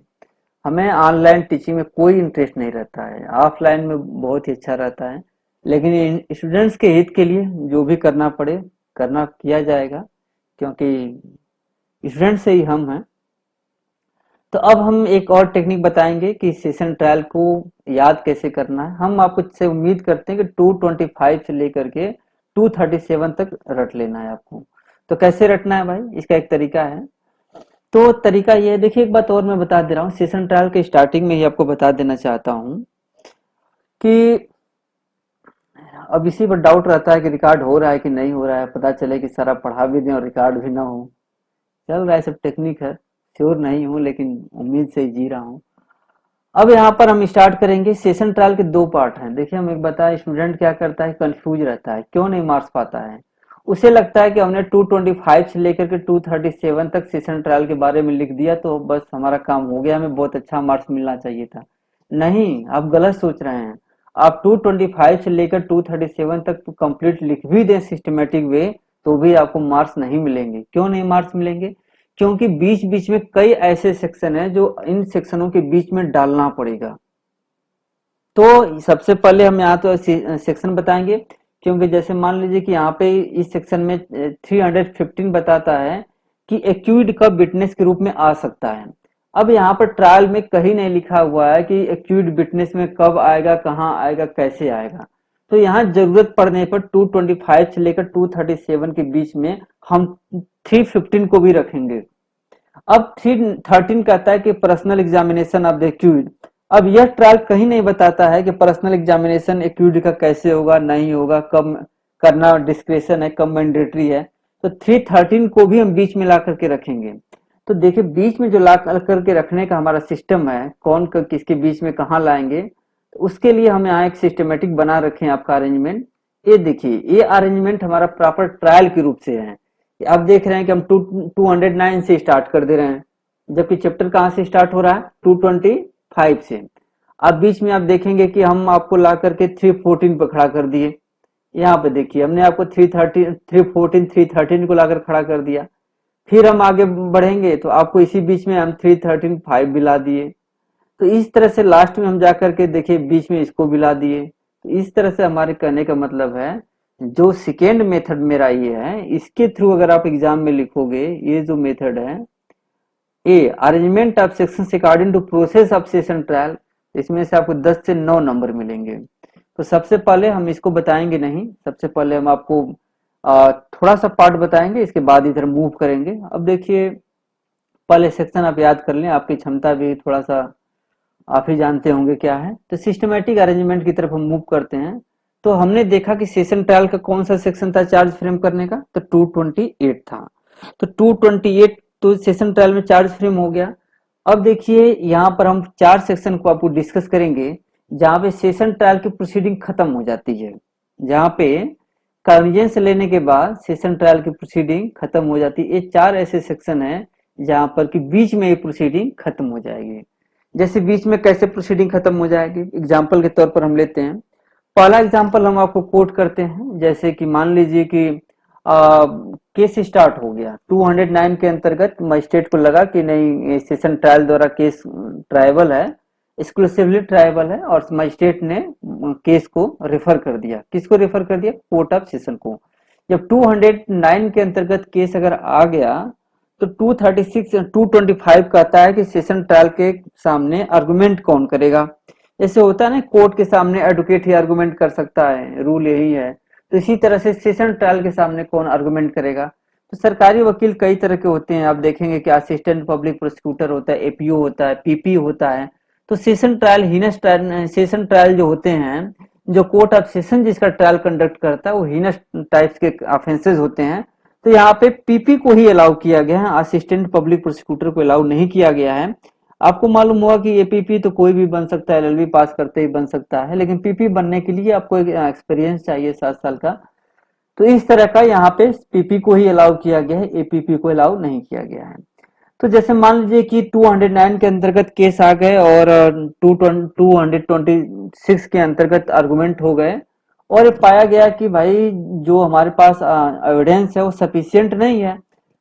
A: हमें ऑनलाइन टीचिंग में कोई इंटरेस्ट नहीं रहता है, ऑफलाइन में बहुत ही अच्छा रहता है। लेकिन स्टूडेंट्स के हित के लिए जो भी करना पड़े करना किया जाएगा, क्योंकि स्टूडेंट से ही हम हैं। तो अब हम एक और टेक्निक बताएंगे कि सेशन ट्रायल को याद कैसे करना है। हम आपको से उम्मीद करते हैं कि 225 से लेकर के 237 तक रट लेना है आपको। तो कैसे रटना है भाई, इसका एक तरीका है। तो तरीका ये है, देखिए एक बात और मैं बता दे रहा हूँ, सेशन ट्रायल के स्टार्टिंग में ही आपको बता देना चाहता हूँ कि अब इसी पर डाउट रहता है कि रिकॉर्ड हो रहा है कि नहीं हो रहा है। पता चले कि सारा पढ़ा भी दें और रिकॉर्ड भी ना हो। चल रहा है, सब टेक्निक है। श्योर नहीं हूँ लेकिन उम्मीद से ही जी रहा हूँ। अब यहाँ पर हम स्टार्ट करेंगे। सेशन ट्रायल के दो पार्ट हैं। देखिए हम एक बताएं, स्टूडेंट क्या करता है, कंफ्यूज रहता है, क्यों नहीं मार्क्स पाता है। उसे लगता है कि हमने 225 से लेकर के 237 तक सेशन ट्रायल के बारे में लिख दिया तो बस हमारा काम हो गया, हमें बहुत अच्छा मार्क्स मिलना चाहिए था। नहीं, आप गलत सोच रहे हैं। आप 225 से लेकर 237 तक तो कंप्लीट लिख भी दें सिस्टमेटिक वे, तो भी आपको मार्क्स नहीं मिलेंगे। क्यों नहीं मार्क्स मिलेंगे? क्योंकि बीच बीच में कई ऐसे सेक्शन हैं जो इन सेक्शनों के बीच में डालना पड़ेगा। तो सबसे पहले हम यहाँ तो सेक्शन बताएंगे, क्योंकि जैसे मान लीजिए कि यहाँ पे इस सेक्शन में 315 बताता है कि एक्यूड कब विटनेस के रूप में आ सकता है। अब यहाँ पर ट्रायल में कहीं नहीं लिखा हुआ है कि एक्यूड विटनेस में कब आएगा, कहाँ आएगा, कैसे आएगा। तो यहाँ जरूरत पड़ने पर 225 से लेकर 237 के बीच में हम 315 को भी रखेंगे। अब 313 कहता है कि personal examination of the accrued. अब यह ट्रायल कहीं नहीं बताता है कि पर्सनल एग्जामिनेशन एक्यूड का कैसे होगा, नहीं होगा, कब करना डिस्क्रेशन है, कब मैंडेटरी है। तो 313 को भी हम बीच में ला करके रखेंगे। तो देखिए बीच में जो ला करके रखने का हमारा सिस्टम है, कौन किसके बीच में कहाँ लाएंगे, तो उसके लिए हम यहाँ एक सिस्टमेटिक बना रखे हैं आपका अरेंजमेंट। ये देखिए, ये अरेंजमेंट हमारा प्रॉपर ट्रायल के रूप से है। आप देख रहे हैं कि हम 209 से स्टार्ट कर दे रहे हैं, जबकि चैप्टर कहाँ से स्टार्ट हो रहा है, 225 से। अब बीच में आप देखेंगे कि हम आपको ला करके 314 पर खड़ा कर दिए। यहाँ पे देखिए हमने आपको 313 314 313 को लाकर खड़ा कर दिया। फिर हम आगे बढ़ेंगे तो आपको इसी बीच में हम 313 5 भी ला दिए। तो इस तरह से लास्ट में हम जाकर के देखिए बीच में इसको भी ला दिए। तो इस तरह से हमारे कहने का मतलब है, जो सेकेंड मेथड मेरा ये है, इसके थ्रू अगर आप एग्जाम में लिखोगे, ये जो मेथड है a arrangement of section according to process of session trial, इसमें से आपको 10 से 9 नंबर मिलेंगे। तो सबसे पहले हम इसको बताएंगे नहीं, सबसे पहले हम आपको थोड़ा सा पार्ट बताएंगे, इसके बाद इधर मूव करेंगे। अब देखिए पहले सेक्शन आप याद कर लें, आपकी क्षमता भी थोड़ा सा आप ही जानते होंगे क्या है। तो सिस्टमेटिक अरेंजमेंट की तरफ हम मूव करते हैं। तो हमने देखा कि सेशन ट्रायल का कौन सा सेक्शन था चार्ज फ्रेम करने का, तो 228 था। तो 228 तो सेशन ट्रायल में चार्ज फ्रेम हो गया। अब देखिए यहाँ पर हम 4 सेक्शन को आपको डिस्कस करेंगे, जहां पे सेशन ट्रायल की प्रोसीडिंग खत्म हो जाती है। जहां पे कॉन्वेंस लेने के बाद सेशन ट्रायल की प्रोसीडिंग खत्म हो जाती है। ये 4 ऐसे सेक्शन है जहां पर कि बीच में ये प्रोसीडिंग खत्म हो जाएगी। जैसे बीच में कैसे प्रोसीडिंग खत्म हो जाएगी, एग्जाम्पल के तौर पर हम लेते हैं। पहला एग्जाम्पल हम आपको कोट करते हैं, जैसे कि मान लीजिए कि केस स्टार्ट हो गया 209 के अंतर्गत। मजिस्ट्रेट को लगा कि नहीं, सेशन ट्रायल द्वारा केस ट्रायबल है, एक्सक्लूसिवली ट्रायबल है, और मजिस्ट्रेट ने केस को रेफर कर दिया। किसको रेफर कर दिया? कोर्ट ऑफ सेशन को। जब 209 के अंतर्गत केस अगर आ गया तो 236 225 कहता है कि सेशन ट्रायल के सामने आर्गुमेंट कौन करेगा। जैसे होता है ना, कोर्ट के सामने एडवोकेट ही आर्गुमेंट कर सकता है, रूल यही है। तो इसी तरह से सेशन ट्रायल के सामने कौन आर्गुमेंट करेगा। तो सरकारी वकील कई तरह के होते हैं। आप देखेंगे कि असिस्टेंट पब्लिक प्रोसिक्यूटर होता है, एपीओ होता है, पीपी होता है। तो session trial heinous trial, session trial जो होते हैं, जो कोर्ट ऑफ सेशन जिसका ट्रायल कंडक्ट करता है, वो हीनस टाइप्स के ऑफेंसेस होते हैं। तो यहाँ पे पीपी को ही अलाउ किया गया है, असिस्टेंट पब्लिक प्रोसिक्यूटर को अलाउ नहीं किया गया है। आपको मालूम होगा कि ये पीपी तो कोई भी बन सकता है, एलएलबी पास करते ही बन सकता है, लेकिन पीपी बनने के लिए आपको एक एक्सपीरियंस चाहिए 7 साल का। तो इस तरह का यहाँ पे पीपी को ही अलाउ किया गया है, एपीपी को अलाउ नहीं किया गया है। तो जैसे मान लीजिए कि 209 के अंतर्गत केस आ गए और 226 के अंतर्गत आर्गुमेंट हो गए और ये पाया गया कि भाई जो हमारे पास एविडेंस है वो सफिशियंट नहीं है,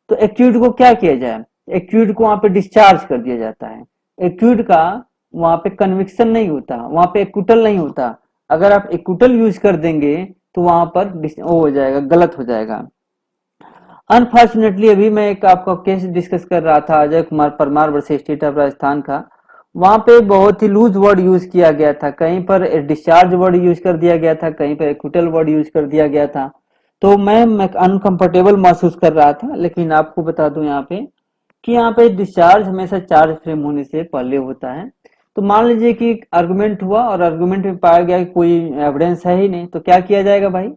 A: तो एक्यूज को क्या किया जाए, एक्यूज को वहां पे डिस्चार्ज कर दिया जाता है। एक्यूज का वहां पे कन्विक्शन नहीं होता, वहां पे एक्यूटल नहीं होता। अगर आप एक्यूटल यूज कर देंगे तो वहां पर वो हो जाएगा, गलत हो जाएगा। अनफॉर्चुनेटली अभी मैं एक आपका केस डिस्कस कर रहा था Ajay Kumar Parmar versus state of Rajasthan का। वहां पे बहुत ही लूज वर्ड यूज किया गया था, कहीं पर डिस्चार्ज वर्ड यूज कर दिया गया था, कहीं पर एक्विटल वर्ड यूज कर दिया गया था। तो मैं अनकंफर्टेबल महसूस कर रहा था, लेकिन आपको बता दूं यहाँ पे कि यहाँ पे डिस्चार्ज हमेशा चार्ज फ्रेम होने से पहले होता है। तो मान लीजिए कि आर्गुमेंट हुआ और आर्गुमेंट में पाया गया कि कोई एविडेंस है ही नहीं, तो क्या किया जाएगा भाई,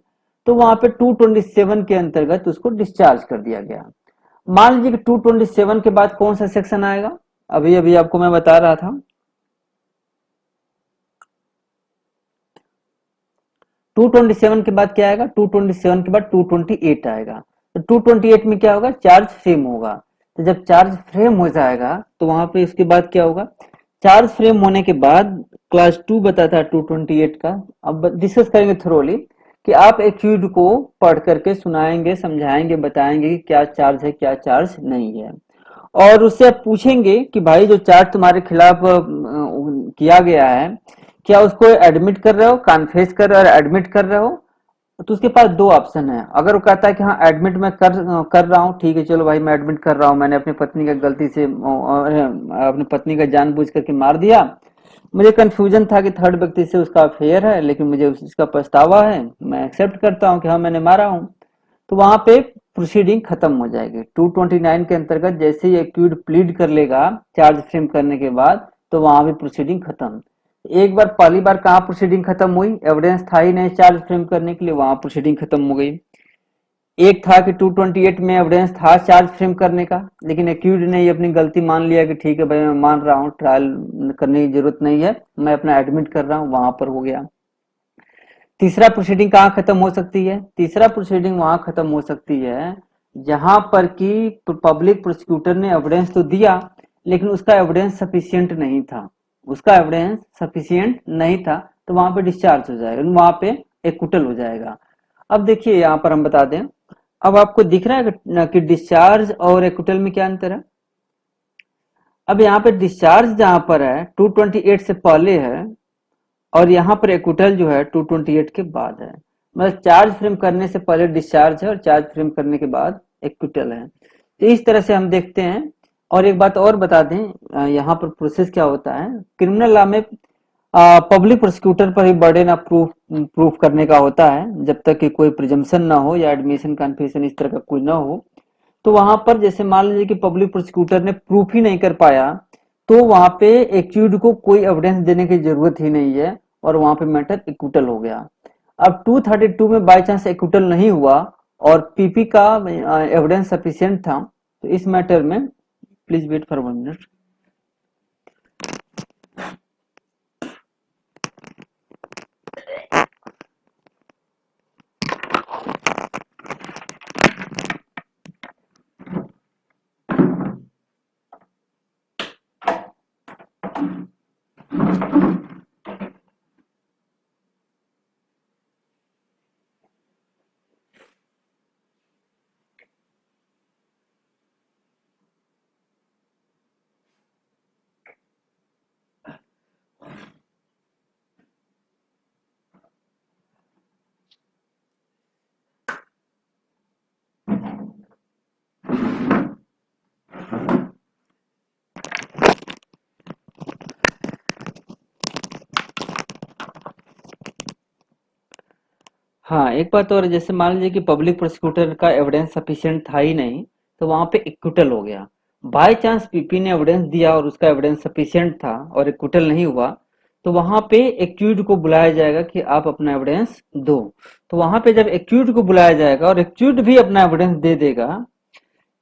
A: तो वहां पे 227 के अंतर्गत उसको डिस्चार्ज कर दिया गया। मान लीजिए कि 227 के बाद कौन सा सेक्शन आएगा, अभी अभी आपको मैं बता रहा था। 227 के बाद क्या आएगा, 227 के बाद 228 आएगा। तो 228 में क्या होगा, चार्ज फ्रेम होगा। तो जब चार्ज फ्रेम हो जाएगा तो वहां पे उसके बाद क्या होगा, चार्ज फ्रेम होने के बाद क्लास 2 बताता है 228 का। अब डिस्कस करेंगे थ्रोली कि आप एक्यूज को पढ़ करके सुनाएंगे, समझाएंगे, बताएंगे कि क्या चार्ज है क्या चार्ज नहीं है। और उससे आप पूछेंगे कि भाई जो चार्ज तुम्हारे खिलाफ किया गया है, क्या उसको एडमिट कर रहे हो, कन्फेस कर रहे हो, एडमिट कर रहे हो। तो उसके पास दो ऑप्शन है। अगर वो कहता है कि हाँ एडमिट मैं कर रहा हूँ, ठीक है चलो भाई मैं एडमिट कर रहा हूँ, मैंने अपनी पत्नी का गलती से अपनी पत्नी का जानबूझ करके मार दिया, मुझे कंफ्यूजन था कि थर्ड व्यक्ति से उसका अफेयर है, लेकिन मुझे उसका पछतावा है, मैं एक्सेप्ट करता हूँ कि हाँ मैंने मारा हूँ, तो वहां पे प्रोसीडिंग खत्म हो जाएगी। 229 के अंतर्गत जैसे ही एक्यूज प्लीड कर लेगा चार्ज फ्रेम करने के बाद, तो वहां भी प्रोसीडिंग खत्म। एक बार पहली बार कहाँ प्रोसीडिंग खत्म हुई, एविडेंस था ही नहीं चार्ज फ्रेम करने के लिए, वहां प्रोसीडिंग खत्म हो गई। एक था कि 228 में एविडेंस था चार्ज फ्रेम करने का, लेकिन एक्यूज ने ये अपनी गलती मान लिया कि ठीक है भाई मैं मान रहा हूँ, ट्रायल करने की जरूरत नहीं है, मैं अपना एडमिट कर रहा हूँ, वहां पर हो गया। तीसरा प्रोसीडिंग कहाँ खत्म हो सकती है, तीसरा प्रोसीडिंग वहां खत्म हो सकती है जहां पर कि पब्लिक प्रोसिक्यूटर ने एविडेंस तो दिया लेकिन उसका एविडेंस सफिशियंट नहीं था, उसका एविडेंस सफिशियंट नहीं था, तो वहां पे डिस्चार्ज हो जाएगा, वहां पे एक्विटल हो जाएगा। अब देखिए यहाँ पर हम बता दें, अब आपको दिख रहा है कि डिस्चार्ज और एक्विटल में क्या अंतर है। अब यहाँ पे डिस्चार्ज जहां पर है 228 से पहले है और यहाँ पर एक्विटल जो है 228 के बाद है। मतलब चार्ज फ्रेम करने से पहले डिस्चार्ज है और चार्ज फ्रेम करने के बाद एक्विटल है। तो इस तरह से हम देखते हैं। और एक बात और बता दें, यहाँ पर प्रोसेस क्या होता है क्रिमिनल लॉ में, पब्लिक प्रोसिक्यूटर पर ही बर्डन ऑफ प्रूफ करने का होता है, जब तक कि कोई प्रिजम्पशन ना हो या एडमिशन कन्फेशन इस तरह का कोई ना हो। तो वहां पर जैसे मान लीजिए कि पब्लिक प्रोसिक्यूटर ने प्रूफ ही नहीं कर पाया, तो वहां पे एक्यूज को कोई एविडेंस देने की जरूरत ही नहीं है और वहां पे मैटर इक्विटल हो गया। अब 232 में बाई चांस इक्विटल नहीं हुआ और पीपी का एविडेंस सफिशियंट था, तो इस मैटर में प्लीज वेट फॉर 1 मिनट। हाँ एक बात और, जैसे मान लीजिए कि पब्लिक प्रोसिक्यूटर का एविडेंस सफिशिएंट था ही नहीं, तो वहां पे इक्विटल हो गया। बाय चांस पीपी ने एविडेंस दिया और उसका एविडेंस सफिशिएंट था और इक्विटल नहीं हुआ, तो वहां पे एक्यूज को बुलाया जाएगा कि आप अपना एविडेंस दो। तो वहां पे जब एक्यूज को बुलाया जाएगा और एक्यूज भी अपना एविडेंस दे देगा,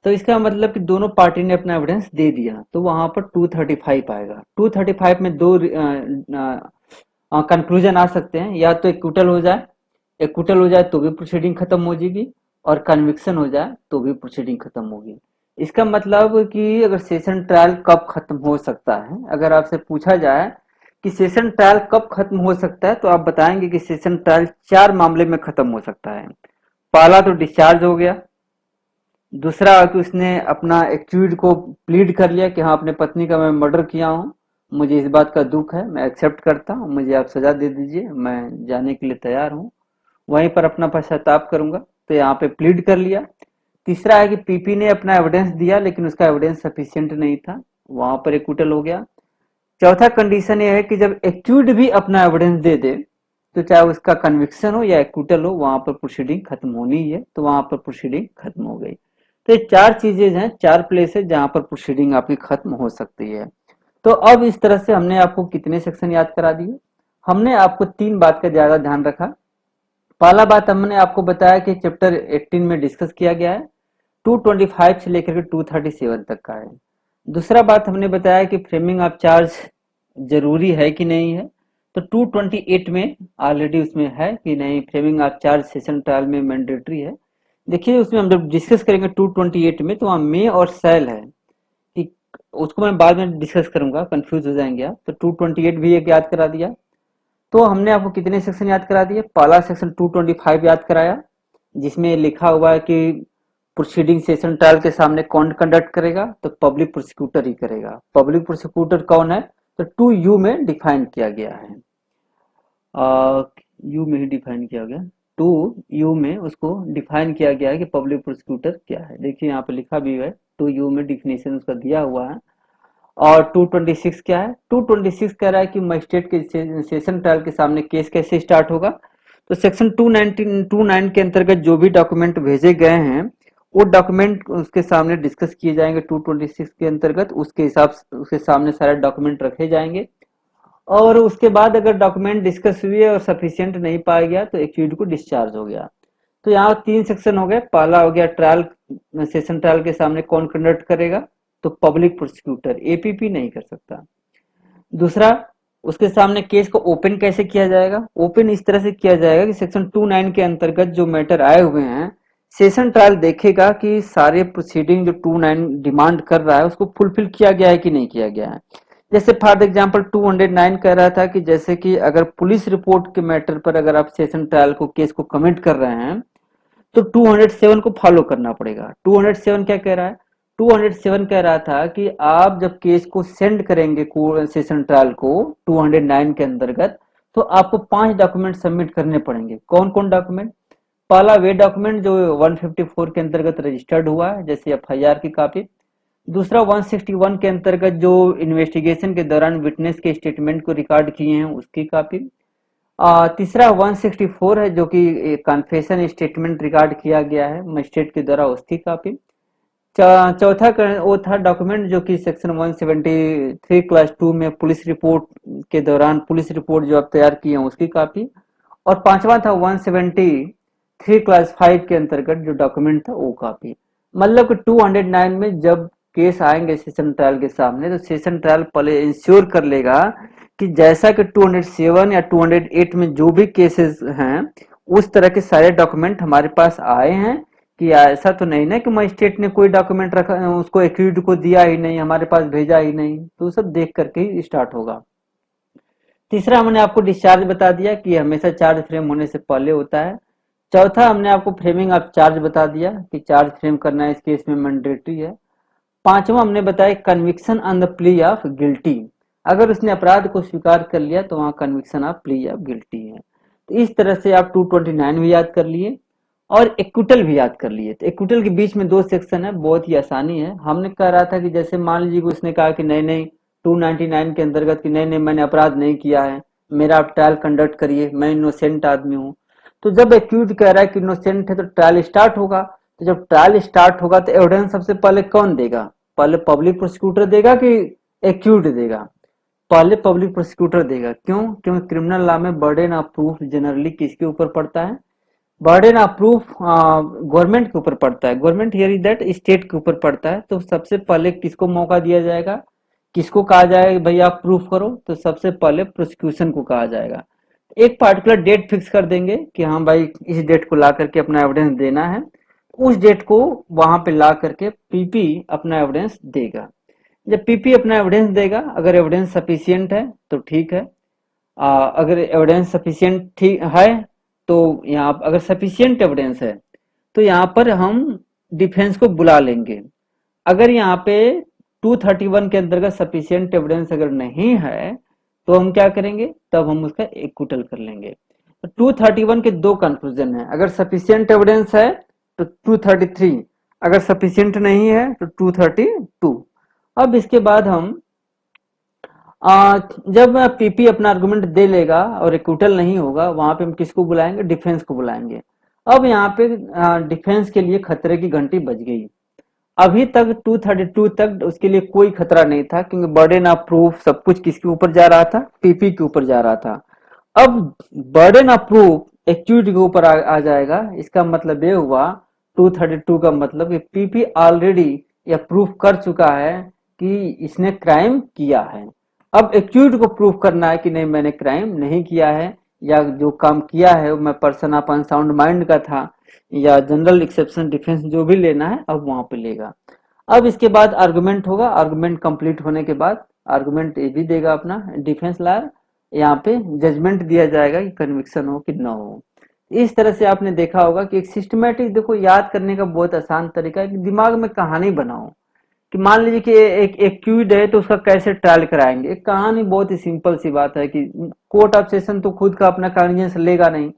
A: तो इसका मतलब कि दोनों पार्टी ने अपना एविडेंस दे दिया, तो वहां पर 235 आएगा। 235 में दो कंक्लूजन आ सकते हैं, या तो इक्विटल हो जाए एक्विटल हो जाए तो भी प्रोसीडिंग खत्म हो जाएगी, और कन्विक्शन हो जाए तो भी प्रोसीडिंग खत्म होगी। इसका मतलब कि अगर सेशन ट्रायल कब खत्म हो सकता है, अगर आपसे पूछा जाए कि सेशन ट्रायल कब खत्म हो सकता है, तो आप बताएंगे कि सेशन ट्रायल 4 मामले में खत्म हो सकता है। पहला तो डिस्चार्ज हो गया, दूसरा कि उसने अपना एक्यूज को प्लीड कर लिया कि हाँ अपने पत्नी का मैं मर्डर किया हूँ, मुझे इस बात का दुख है, मैं एक्सेप्ट करता हूँ, मुझे आप सजा दे दीजिए, मैं जाने के लिए तैयार हूँ, वहीं पर अपना पश्चाताप करूंगा, तो यहाँ पे प्लीड कर लिया। तीसरा है कि पीपी ने अपना एविडेंस दिया लेकिन उसका एविडेंस सफिशिएंट नहीं था, वहां पर एक्विटल हो गया। चौथा कंडीशन ये है कि जब एक्यूज भी अपना एविडेंस दे दे, तो चाहे उसका कन्विक्शन हो या एक्विटल हो, वहां पर प्रोसीडिंग खत्म होनी ही है, तो वहां पर प्रोसीडिंग खत्म हो गई। तो ये 4 चीजें हैं, 4 प्लेस है जहां पर प्रोसीडिंग आपकी खत्म हो सकती है। तो अब इस तरह से हमने आपको कितने सेक्शन याद करा दिए? हमने आपको 3 बात का ज्यादा ध्यान रखा। पहला बात हमने आपको बताया कि चैप्टर 18 में डिस्कस किया गया है, 225 से लेकर के 237 तक का है। दूसरा बात हमने बताया कि फ्रेमिंग ऑफ चार्ज जरूरी है कि नहीं है, तो 228 में ऑलरेडी उसमें है कि नहीं, framing of charge session trial में मैंडेटरी है। देखिए उसमें हम जब डिस्कस करेंगे 228 में, तो वहाँ मे और सेल है कि उसको मैं बाद में डिस्कस करूंगा, कंफ्यूज हो जाएंगे आप। तो 228 भी एक याद करा दिया। तो हमने आपको कितने सेक्शन याद करा दिए? पहला सेक्शन 225 याद कराया, जिसमें लिखा हुआ है कि प्रोसीडिंग सेशन ट्रायल के सामने कौन कंडक्ट करेगा, तो पब्लिक प्रोसिक्यूटर ही करेगा। पब्लिक प्रोसिक्यूटर कौन है? तो 2U में डिफाइन किया गया है, यू में ही डिफाइन किया गया, 2U में उसको डिफाइन किया गया है कि पब्लिक प्रोसिक्यूटर क्या है। देखिए यहाँ पे लिखा भी है, 2U में डिफिनेशन उसका दिया हुआ है। और 226 क्या है? 226 कह रहा है कि मजिस्ट्रेट के सेशन ट्रायल के सामने केस कैसे स्टार्ट होगा। तो सेक्शन 219 के अंतर्गत जो भी डॉक्यूमेंट भेजे गए हैं, वो डॉक्यूमेंट उसके सामने डिस्कस किए जाएंगे। 226 के अंतर्गत उसके हिसाब से उसके सामने सारे डॉक्यूमेंट रखे जाएंगे, और उसके बाद अगर डॉक्यूमेंट डिस्कस हुए और सफिशिएंट नहीं पाया गया तो एक्यूज को डिस्चार्ज हो गया। तो यहाँ 3 सेक्शन हो गए। पहला हो गया ट्रायल, सेशन ट्रायल के सामने कौन कंडक्ट करेगा, तो पब्लिक प्रोसिक्यूटर, एपीपी नहीं कर सकता। दूसरा, उसके सामने केस को ओपन कैसे किया जाएगा? ओपन इस तरह से किया जाएगा कि सेक्शन 29 के अंतर्गत जो मैटर आए हुए हैं, सेशन ट्रायल देखेगा कि सारे प्रोसीडिंग जो 29 डिमांड कर रहा है उसको फुलफिल किया गया है कि नहीं किया गया है। जैसे फॉर एग्जांपल 209 कह रहा था कि जैसे कि अगर पुलिस रिपोर्ट के मैटर पर अगर आप सेशन ट्रायल को केस को कमिट कर रहे हैं, तो 207 को फॉलो करना पड़ेगा। 207 क्या कह रहा है? 207 कह रहा था कि आप जब केस को सेंड करेंगे सेशन ट्रायल को 209 के अंतर्गत, तो आपको 5 डॉक्यूमेंट सबमिट करने पड़ेंगे। कौन कौन डॉक्यूमेंट? पहला वे डॉक्यूमेंट जो 154 के अंतर्गत रजिस्टर्ड हुआ है, जैसे एफआईआर की कॉपी। दूसरा 161 के अंतर्गत जो इन्वेस्टिगेशन के दौरान विटनेस के स्टेटमेंट को रिकॉर्ड किए हैं उसकी कॉपी। तीसरा 164 है जो कि कन्फेशन स्टेटमेंट रिकॉर्ड किया गया है मजिस्ट्रेट के द्वारा, उसकी कॉपी। चौथा वो था डॉक्यूमेंट जो कि सेक्शन 173 क्लास 2 में पुलिस रिपोर्ट के दौरान पुलिस रिपोर्ट जो आप तैयार किए हैं उसकी कॉपी। और पांचवा था 173 क्लास 5 के अंतर्गत जो डॉक्यूमेंट था वो कॉपी। मतलब कि 209 में जब केस आएंगे सेशन ट्रायल के सामने, तो सेशन ट्रायल पहले इंश्योर कर लेगा कि जैसा कि 207 या 208 में जो भी केसेस हैं, उस तरह के सारे डॉक्यूमेंट हमारे पास आए हैं, कि ऐसा तो नहीं ना कि मजिस्ट्रेट ने कोई डॉक्यूमेंट रखा उसको एक्यूज को दिया ही नहीं, हमारे पास भेजा ही नहीं, तो सब देख करके ही स्टार्ट होगा। तीसरा हमने आपको डिस्चार्ज बता दिया कि हमेशा चार्ज फ्रेम होने से पहले होता है। चौथा हमने आपको फ्रेमिंग ऑफ चार्ज बता दिया कि चार्ज फ्रेम करना इस केस में मैंडेटरी है। पांचवा हमने बताया conviction on the plea of guilty, अगर उसने अपराध को स्वीकार कर लिया तो वहां conviction of plea of guilty है। तो इस तरह से आप 229 भी याद कर लिए और एक्विटल भी याद कर लिए। तो एक्विटल के बीच में 2 सेक्शन है, बहुत ही आसानी है। हमने कह रहा था कि जैसे मान लीजिए कि उसने कहा कि नहीं नहीं 299 के अंतर्गत कि नहीं नहीं मैंने अपराध नहीं किया है, मेरा आप ट्रायल कंडक्ट करिए, मैं इनोसेंट आदमी हूँ। तो जब एक्यूज कह रहा है कि इनोसेंट है तो ट्रायल स्टार्ट होगा। तो जब ट्रायल स्टार्ट होगा तो एविडेंस सबसे पहले कौन देगा? पहले पब्लिक प्रोसिक्यूटर देगा कि एक्यूज देगा? पहले पब्लिक प्रोसिक्यूटर देगा। क्यों? क्योंकि क्रिमिनल लॉ में बर्डन ऑफ प्रूफ जनरली किसके ऊपर पड़ता है? बर्डन ऑफ प्रूफ गवर्नमेंट के ऊपर पड़ता है। Government here is that state के ऊपर पड़ता है। तो सबसे पहले किसको मौका दिया जाएगा? किसको कहा जाएगा भाई आप प्रूफ करो? तो सबसे पहले प्रोसिक्यूशन को कहा जाएगा। एक पार्टिकुलर डेट फिक्स कर देंगे कि हाँ भाई इस डेट को ला करके अपना एविडेंस देना है, उस डेट को वहां पे ला करके पीपी अपना एविडेंस देगा। जब पीपी अपना एविडेंस देगा, अगर एविडेंस सफिशियंट है तो ठीक है। अगर एविडेंस सफिशियंट ठीक है तो यहाँ अगर सफिशियंट एविडेंस है तो यहाँ पर हम डिफेंस को बुला लेंगे। अगर यहाँ पे 231 के अंतर्गत सफिशियंट एविडेंस अगर नहीं है तो हम क्या करेंगे, तब हम उसका एक्विटल कर लेंगे। तो 231 के दो कंक्लूजन है, अगर सफिशियंट एविडेंस है तो 233, अगर सफिशियंट नहीं है तो 232। अब इसके बाद हम जब पीपी अपना आर्गुमेंट दे लेगा और एक्विटल नहीं होगा, वहां पे हम किसको बुलाएंगे, डिफेंस को बुलाएंगे। अब यहाँ पे डिफेंस के लिए खतरे की घंटी बज गई। अभी तक 232 तक उसके लिए कोई खतरा नहीं था, क्योंकि बर्डन ऑफ प्रूफ सब कुछ किसके ऊपर जा रहा था, पीपी के ऊपर जा रहा था। अब बर्डन ऑफ प्रूफ एक्यूट के ऊपर आ जाएगा। इसका मतलब ये हुआ 232 का मतलब कि पीपी ऑलरेडी यह प्रूफ कर चुका है कि इसने क्राइम किया है। अब एक्यूट को प्रूफ करना है कि नहीं मैंने क्राइम नहीं किया है, या जो काम किया है वो मैं पर्सन ऑफ अनसाउंड माइंड का था, या जनरल एक्सेप्शन डिफेंस जो भी लेना है अब वहां पे लेगा। अब इसके बाद आर्गुमेंट होगा, आर्गुमेंट कंप्लीट होने के बाद आर्गुमेंट ये भी देगा अपना डिफेंस लॉयर, यहाँ पे जजमेंट दिया जाएगा कि कन्विक्शन हो कि ना हो। इस तरह से आपने देखा होगा कि एक सिस्टमेटिक, देखो याद करने का बहुत आसान तरीका है कि दिमाग में कहानी बनाओ कि मान लीजिए कि एक एक्यूज है तो उसका कैसे ट्रायल कराएंगे। एक कहानी बहुत ही सिंपल सी बात है कि कोर्ट ऑफ सेशन तो खुद का अपना कॉन्विजेंस लेगा नहीं,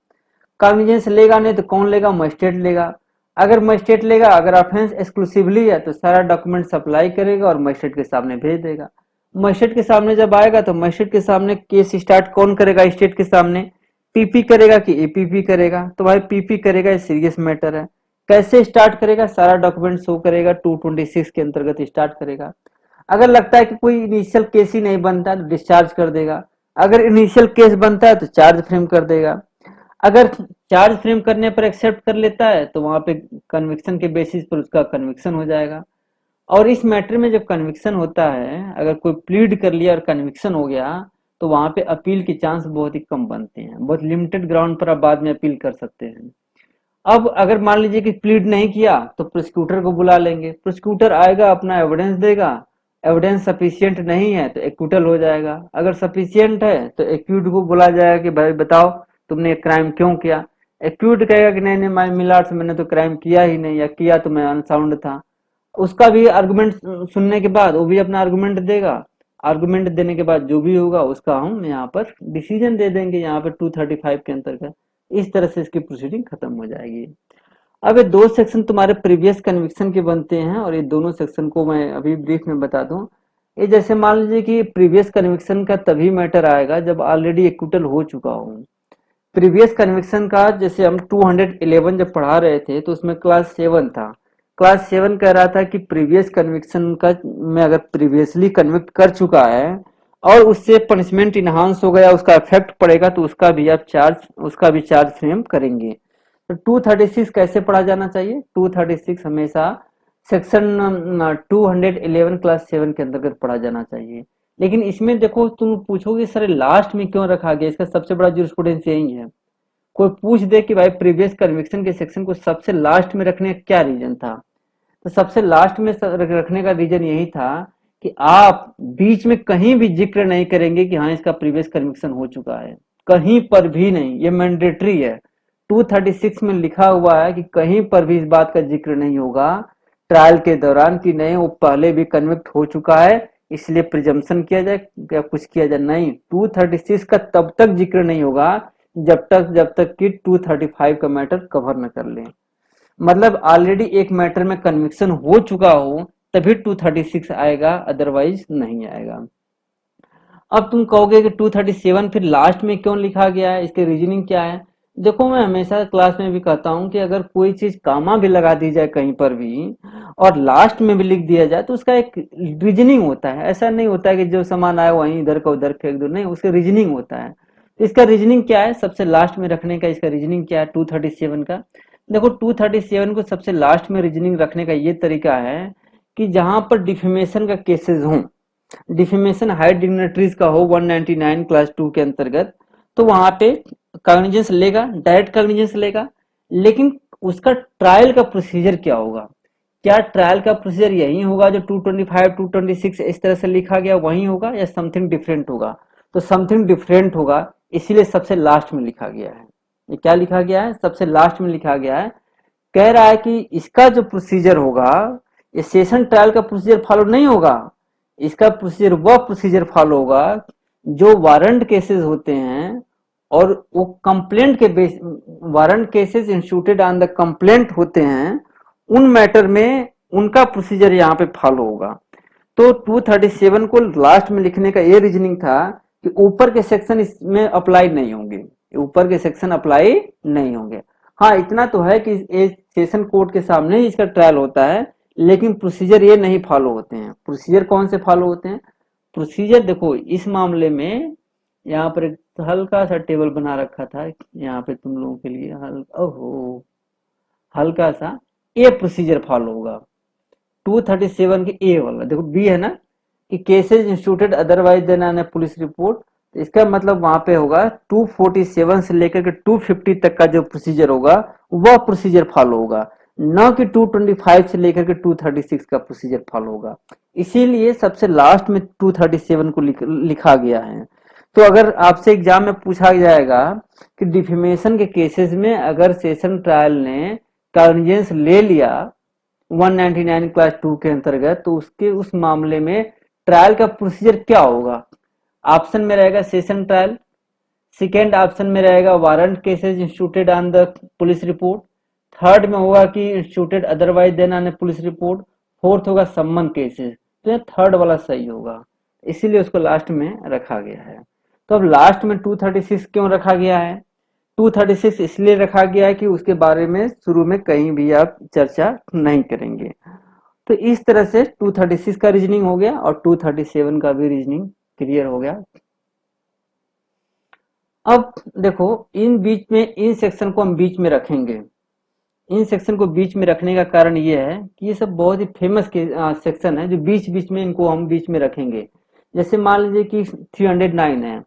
A: कॉन्विजेंस लेगा नहीं तो कौन लेगा, मजिस्ट्रेट लेगा। अगर मजिस्ट्रेट लेगा, अगर ऑफेंस एक्सक्लूसिवली है तो सारा डॉक्यूमेंट सप्लाई करेगा और मजिस्ट्रेट के सामने भेज देगा। मजिस्ट्रेट के सामने जब आएगा तो मजिस्ट्रेट के सामने केस स्टार्ट कौन करेगा, स्टेट के सामने पीपी करेगा कि एपीपी करेगा, तो भाई पीपी करेगा, ये सीरियस मैटर है। कैसे स्टार्ट करेगा, सारा डॉक्यूमेंट शो करेगा, 226 के अंतर्गत स्टार्ट करेगा। अगर लगता है कि कोई इनिशियल केस ही नहीं बनता है तो डिस्चार्ज कर देगा, अगर इनिशियल केस बनता है तो चार्ज फ्रेम कर देगा। अगर चार्ज फ्रेम करने पर एक्सेप्ट कर लेता है तो वहां पे कन्विक्शन के बेसिस पर उसका कन्विक्शन हो जाएगा। और इस मैटर में जब कन्विक्शन होता है, अगर कोई प्लीड कर लिया और कन्विक्शन हो गया तो वहां पे अपील के चांस बहुत ही कम बनते हैं, बहुत लिमिटेड ग्राउंड पर आप बाद में अपील कर सकते हैं। अब अगर मान लीजिए कि प्लीड नहीं किया तो प्रोसिक्यूटर को बुला लेंगे, प्रोसिक्यूटर आएगा अपना एविडेंस देगा, एविडेंस सफिशियंट नहीं है तो एक्विटल हो जाएगा, अगर सफिशियंट है तो एक्यूट को बुला जाएगा कि भाई बताओ तुमने क्राइम क्यों किया। एक्यूट कहेगा कि नहीं नहीं माय मिलार्ड्स मैंने तो क्राइम किया ही नहीं, या किया तो मैं अनसाउंड था। उसका भी आर्गुमेंट सुनने के बाद वो भी अपना आर्गुमेंट देगा, आर्गुमेंट देने के बाद जो भी होगा उसका हम यहाँ पर डिसीजन दे देंगे, यहाँ पर 235 के अंतर्गत। इस तरह से इसकी प्रोसीडिंग खत्म हो जाएगी। अब ये दो सेक्शन तुम्हारे प्रीवियस कन्विक्शन के बनते हैं, और ये दोनों सेक्शन को मैं अभी ब्रीफ में बता दूं। ये जैसे मान लीजिए कि प्रीवियस कन्विक्शन का तभी मैटर आएगा जब ऑलरेडी एक्विटल हो चुका हो। प्रीवियस कन्विक्शन का जैसे हम 211 जब पढ़ा रहे थे तो उसमें क्लास 7 था। क्लास 7 कह रहा था कि प्रीवियस कन्विक्शन का में अगर प्रीवियसली कन्विक्ट कर चुका है और उससे पनिशमेंट इनहांस हो गया, उसका इफेक्ट पड़ेगा तो उसका भी चार्ज फ्रेम करेंगे। तो 236 कैसे पढ़ा जाना चाहिए, 236 हमेशा सेक्शन 211 क्लास 7 के अंतर्गत पढ़ा जाना चाहिए। लेकिन इसमें देखो तुम पूछोगे सर लास्ट में क्यों रखा गया, इसका सबसे बड़ा जूरिस्प्रूडेंस यही है। कोई पूछ दे कि भाई प्रीवियस कन्विक्शन के सेक्शन को सबसे लास्ट में रखने का क्या रीजन था, तो सबसे लास्ट में रखने का रीजन यही था कि आप बीच में कहीं भी जिक्र नहीं करेंगे कि हाँ इसका प्रीवियस कन्विक्शन हो चुका है, कहीं पर भी नहीं, ये मैंडेटरी है। 236 में लिखा हुआ है कि कहीं पर भी इस बात का जिक्र नहीं होगा ट्रायल के दौरान कि नहीं वो पहले भी कन्विक्ट हो चुका है इसलिए प्रिजम्पशन किया जाए या कुछ किया जाए, नहीं। 236 का तब तक जिक्र नहीं होगा जब तक कि 235 का मैटर कवर न कर ले। मतलब ऑलरेडी एक मैटर में कन्विक्शन हो चुका हो तभी 236 आएगा, अदरवाइज नहीं आएगा। अब तुम कहोगे कि 237 फिर लास्ट में क्यों लिखा गया है, इसके रीजनिंग क्या है। देखो मैं हमेशा क्लास में भी कहता हूं कि अगर कोई चीज कामा भी लगा दी जाए कहीं पर भी और लास्ट में भी लिख दिया जाए तो उसका एक रीजनिंग होता है। ऐसा नहीं होता है कि जो सामान आया वहीं इधर का उधर फेंक दो, नहीं, उसका रीजनिंग होता है। तो इसका रीजनिंग क्या है, सबसे लास्ट में रखने का इसका रीजनिंग क्या है 237 का। देखो 237 को सबसे लास्ट में रीजनिंग रखने का ये तरीका है कि जहां पर डिफेमेशन का केसेस हो, डिफेमेशन हाई डिग्नेटरीज का हो 199 क्लास 2 के अंतर्गत, तो वहां पे कॉग्निजेंस लेगा, डायरेक्ट कॉग्निजेंस लेगा, लेकिन उसका ट्रायल का प्रोसीजर क्या होगा? क्या ट्रायल का प्रोसीजर यही होगा जो 225 226 इस तरह से लिखा गया वही होगा, या समथिंग डिफरेंट होगा? तो समथिंग डिफरेंट होगा, इसीलिए सबसे लास्ट में लिखा गया है। ये क्या लिखा गया है? सबसे लास्ट में लिखा गया है। कह रहा है कि इसका जो प्रोसीजर होगा, ये सेशन ट्रायल का प्रोसीजर फॉलो नहीं होगा। इसका प्रोसीजर वह प्रोसीजर फॉलो होगा जो वारंट केसेस होते हैं, और वो कंप्लेंट के base, warrant cases instituted on the complaint होते हैं, उन मैटर में उनका प्रोसीजर यहाँ पे फॉलो होगा। तो 237 को लास्ट में लिखने का ये रीजनिंग था कि ऊपर के सेक्शन इसमें अप्लाई नहीं होंगे, ऊपर के सेक्शन अप्लाई नहीं होंगे। हाँ, इतना तो है कि ये सेशन कोर्ट के सामने ही इसका ट्रायल होता है, लेकिन प्रोसीजर ये नहीं फॉलो होते हैं। प्रोसीजर कौन से फॉलो होते हैं? प्रोसीजर देखो, इस मामले में यहाँ पर एक हल्का सा टेबल बना रखा था यहाँ पे तुम लोगों के लिए, हल्का सा ए प्रोसीजर फॉलो होगा 237 के ए वाला। देखो बी है ना कि cases instituted otherwise than on a police report, तो इसका मतलब वहां पे होगा 247 से लेकर के 250 तक का जो प्रोसीजर होगा वह प्रोसीजर फॉलो होगा, न कि 225 से लेकर के 236 का प्रोसीजर फॉलो होगा। इसीलिए सबसे लास्ट में 237 को लिखा गया है। तो अगर आपसे एग्जाम में पूछा जाएगा कि डिफेमेशन के केसेस में अगर सेशन ट्रायल ने कॉग्निजेंस ले लिया 199 क्लास 2 के अंतर्गत, तो उसके उस मामले में ट्रायल का प्रोसीजर क्या होगा? ऑप्शन में रहेगा सेशन ट्रायल, सेकेंड ऑप्शन में रहेगा warrant cases instituted on the police report, third में होगा कि instituted otherwise than on a police report, fourth होगा सम्मन केसेस। तो ये थर्ड वाला सही होगा, इसीलिए उसको लास्ट में रखा गया है। तो अब लास्ट में 236 क्यों रखा गया है? 236 इसलिए रखा गया है कि उसके बारे में शुरू में कहीं भी आप चर्चा नहीं करेंगे। तो इस तरह से 236 का रीजनिंग हो गया और 237 का भी रीजनिंग क्लियर हो गया। अब देखो, इन बीच में इन सेक्शन को हम बीच में रखेंगे। इन सेक्शन को बीच में रखने का कारण ये है कि ये सब बहुत ही फेमस के सेक्शन है, जो बीच बीच में इनको हम बीच में रखेंगे। जैसे मान लीजिए कि 309 है,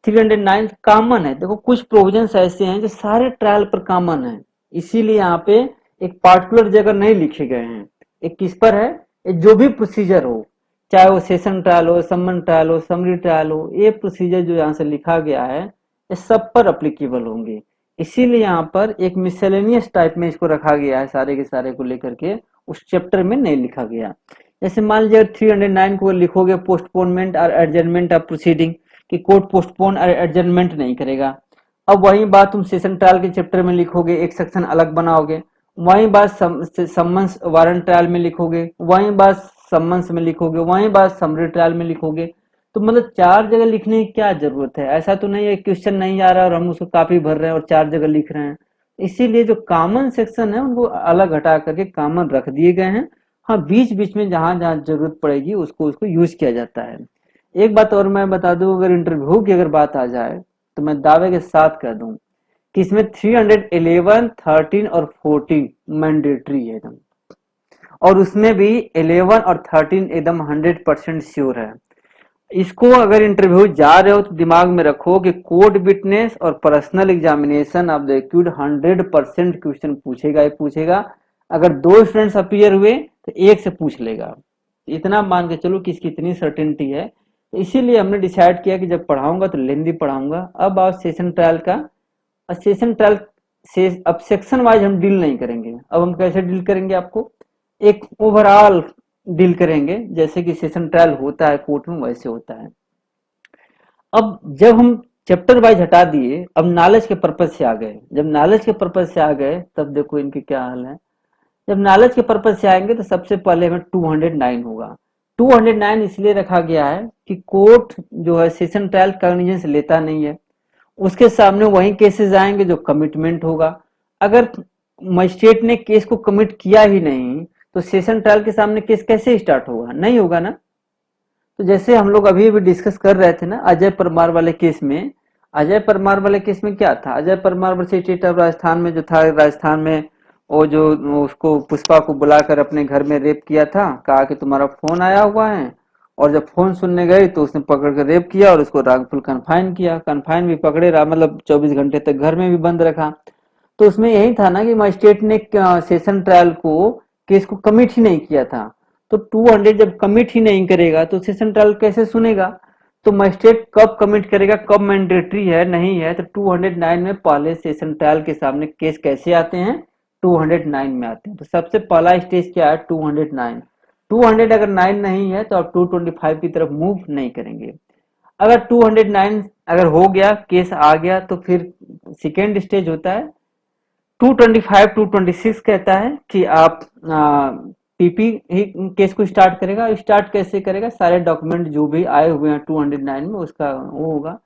A: 309 कॉमन है। देखो कुछ प्रोविजंस ऐसे हैं जो सारे ट्रायल पर कॉमन है, इसीलिए यहाँ पे एक पार्टिकुलर जगह नहीं लिखे गए हैं। एक किस पर है? जो भी प्रोसीजर हो, चाहे वो सेशन ट्रायल हो, सम्मन ट्रायल हो, समरी ट्रायल हो, ये प्रोसीजर जो यहाँ से लिखा गया है ये सब पर अप्लीकेबल होंगे। इसीलिए यहाँ पर एक मिसलेनियस टाइप में इसको रखा गया है, सारे के सारे को लेकर के उस चैप्टर में नहीं लिखा गया। जैसे मान लीजिए 309 को लिखोगे पोस्टपोनमेंट और एडजर्नमेंट ऑफ प्रोसीडिंग, कि कोर्ट पोस्टपोन और एडजर्नमेंट नहीं करेगा। अब वही बात तुम सेशन ट्रायल के चैप्टर में लिखोगे, एक सेक्शन अलग बनाओगे। वही बात सम्मन्स वारंट ट्रायल में लिखोगे, वही बात सम्मन्स में लिखोगे, वही बात समरी ट्रायल में लिखोगे। तो मतलब चार जगह लिखने की क्या जरूरत है? ऐसा तो नहीं है क्वेश्चन नहीं आ रहा और हम उसको कॉपी भर रहे हैं और चार जगह लिख रहे हैं। इसीलिए जो कॉमन सेक्शन है उनको अलग हटा करके कॉमन रख दिए गए हैं। हाँ, बीच बीच में जहां जहां जरूरत पड़ेगी उसको उसको यूज किया जाता है। एक बात और मैं बता दूं, अगर इंटरव्यू की अगर बात आ जाए तो मैं दावे के साथ कह दूं कि इसमें 311, 13 और 14 मैंडेटरी है एकदम, और उसमें भी 11 और 13 एकदम 100% श्योर है। इसको अगर इंटरव्यू जा रहे हो तो दिमाग में रखो कि कोर्ट विटनेस और personal examination of the accused 100% question पूछेगा ही पूछेगा। अगर दो स्टूडेंट्स अपीयर हुए तो एक से पूछ लेगा। इतना मान के चलो कि इसकी इतनी सर्टेनिटी है। इसीलिए हमने डिसाइड किया कि जब पढ़ाऊंगा तो लेंदी पढ़ाऊंगा। अब आप सेशन ट्रायल का, सेशन ट्रायल से अब सेक्शन वाइज हम डील नहीं करेंगे। अब हम कैसे डील करेंगे? आपको एक ओवरऑल डील करेंगे, जैसे कि सेशन ट्रायल होता है कोर्ट में वैसे होता है। अब जब हम चैप्टर वाइज हटा दिए, अब नॉलेज के पर्पज से आ गए। जब नॉलेज के पर्पज से आ गए तब देखो इनके क्या हाल है। जब नॉलेज के पर्पज से आएंगे तो सबसे पहले हमें 209 होगा। 209 इसलिए रखा गया है कि कोर्ट जो है सेशन ट्रायल कॉग्निजेंस लेता नहीं है, उसके सामने वही केसेस आएंगे जो कमिटमेंट होगा। अगर मजिस्ट्रेट ने केस को कमिट किया ही नहीं तो सेशन ट्रायल के सामने केस कैसे स्टार्ट होगा? नहीं होगा ना। तो जैसे हम लोग अभी भी डिस्कस कर रहे थे ना अजय परमार वाले केस में, अजय परमार वाले केस में क्या था? Ajay Parmar versus state of Rajasthan में जो था, राजस्थान में वो जो उसको पुष्पा को बुलाकर अपने घर में रेप किया था, कहा कि तुम्हारा फोन आया हुआ है और जब फोन सुनने गए तो उसने पकड़ कर रेप किया और उसको रांगफुल कन्फाइन किया, कन्फाइन भी पकड़े रहा, मतलब 24 घंटे तक घर में भी बंद रखा। तो उसमें यही था ना कि मजिस्ट्रेट ने सेशन ट्रायल को केस को कमिट ही नहीं किया था। तो 200 जब कमिट ही नहीं करेगा तो सेशन ट्रायल कैसे सुनेगा? तो मजिस्ट्रेट कब कमिट करेगा, कब मैंडेटरी है नहीं है? तो 209 में पहले सेशन ट्रायल के सामने केस कैसे आते हैं? 209 में आते हैं। तो सबसे पहला स्टेज क्या है? 209। 200 अगर 9 नहीं है तो आप 225 की तरफ मूव नहीं करेंगे। अगर 209 अगर हो गया, केस आ गया, तो फिर सेकेंड स्टेज होता है 225 226, कहता है कि आप पीपी ही केस को स्टार्ट करेगा। स्टार्ट कैसे करेगा? सारे डॉक्यूमेंट जो भी आए हुए हैं 209 में उसका वो होगा।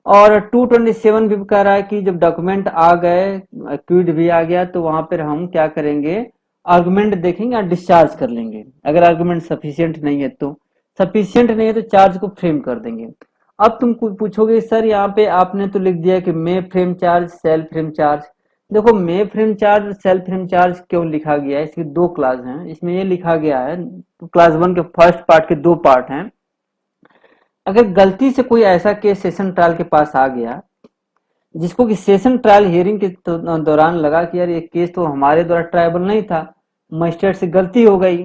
A: और 227 भी कह रहा है कि जब डॉक्यूमेंट आ गए, क्विड भी आ गया, तो वहां पर हम क्या करेंगे? आर्गुमेंट देखेंगे और डिस्चार्ज कर लेंगे। अगर आर्गुमेंट सफिशियंट नहीं है तो, सफिशियंट नहीं है तो चार्ज को फ्रेम कर देंगे। अब तुम पूछोगे सर यहाँ पे आपने तो लिख दिया कि may frame charge shall frame charge. देखो, may frame charge shall frame charge क्यों लिखा गया है? इसकी दो क्लास हैं। इसमें ये लिखा गया है, क्लास 1 के फर्स्ट पार्ट के दो पार्ट हैं। अगर गलती से कोई ऐसा केस सेशन ट्रायल के पास आ गया जिसको कि सेशन ट्रायल हियरिंग के दौरान लगा कि यार ये केस तो हमारे द्वारा ट्रायबल नहीं था, मजिस्ट्रेट से गलती हो गई,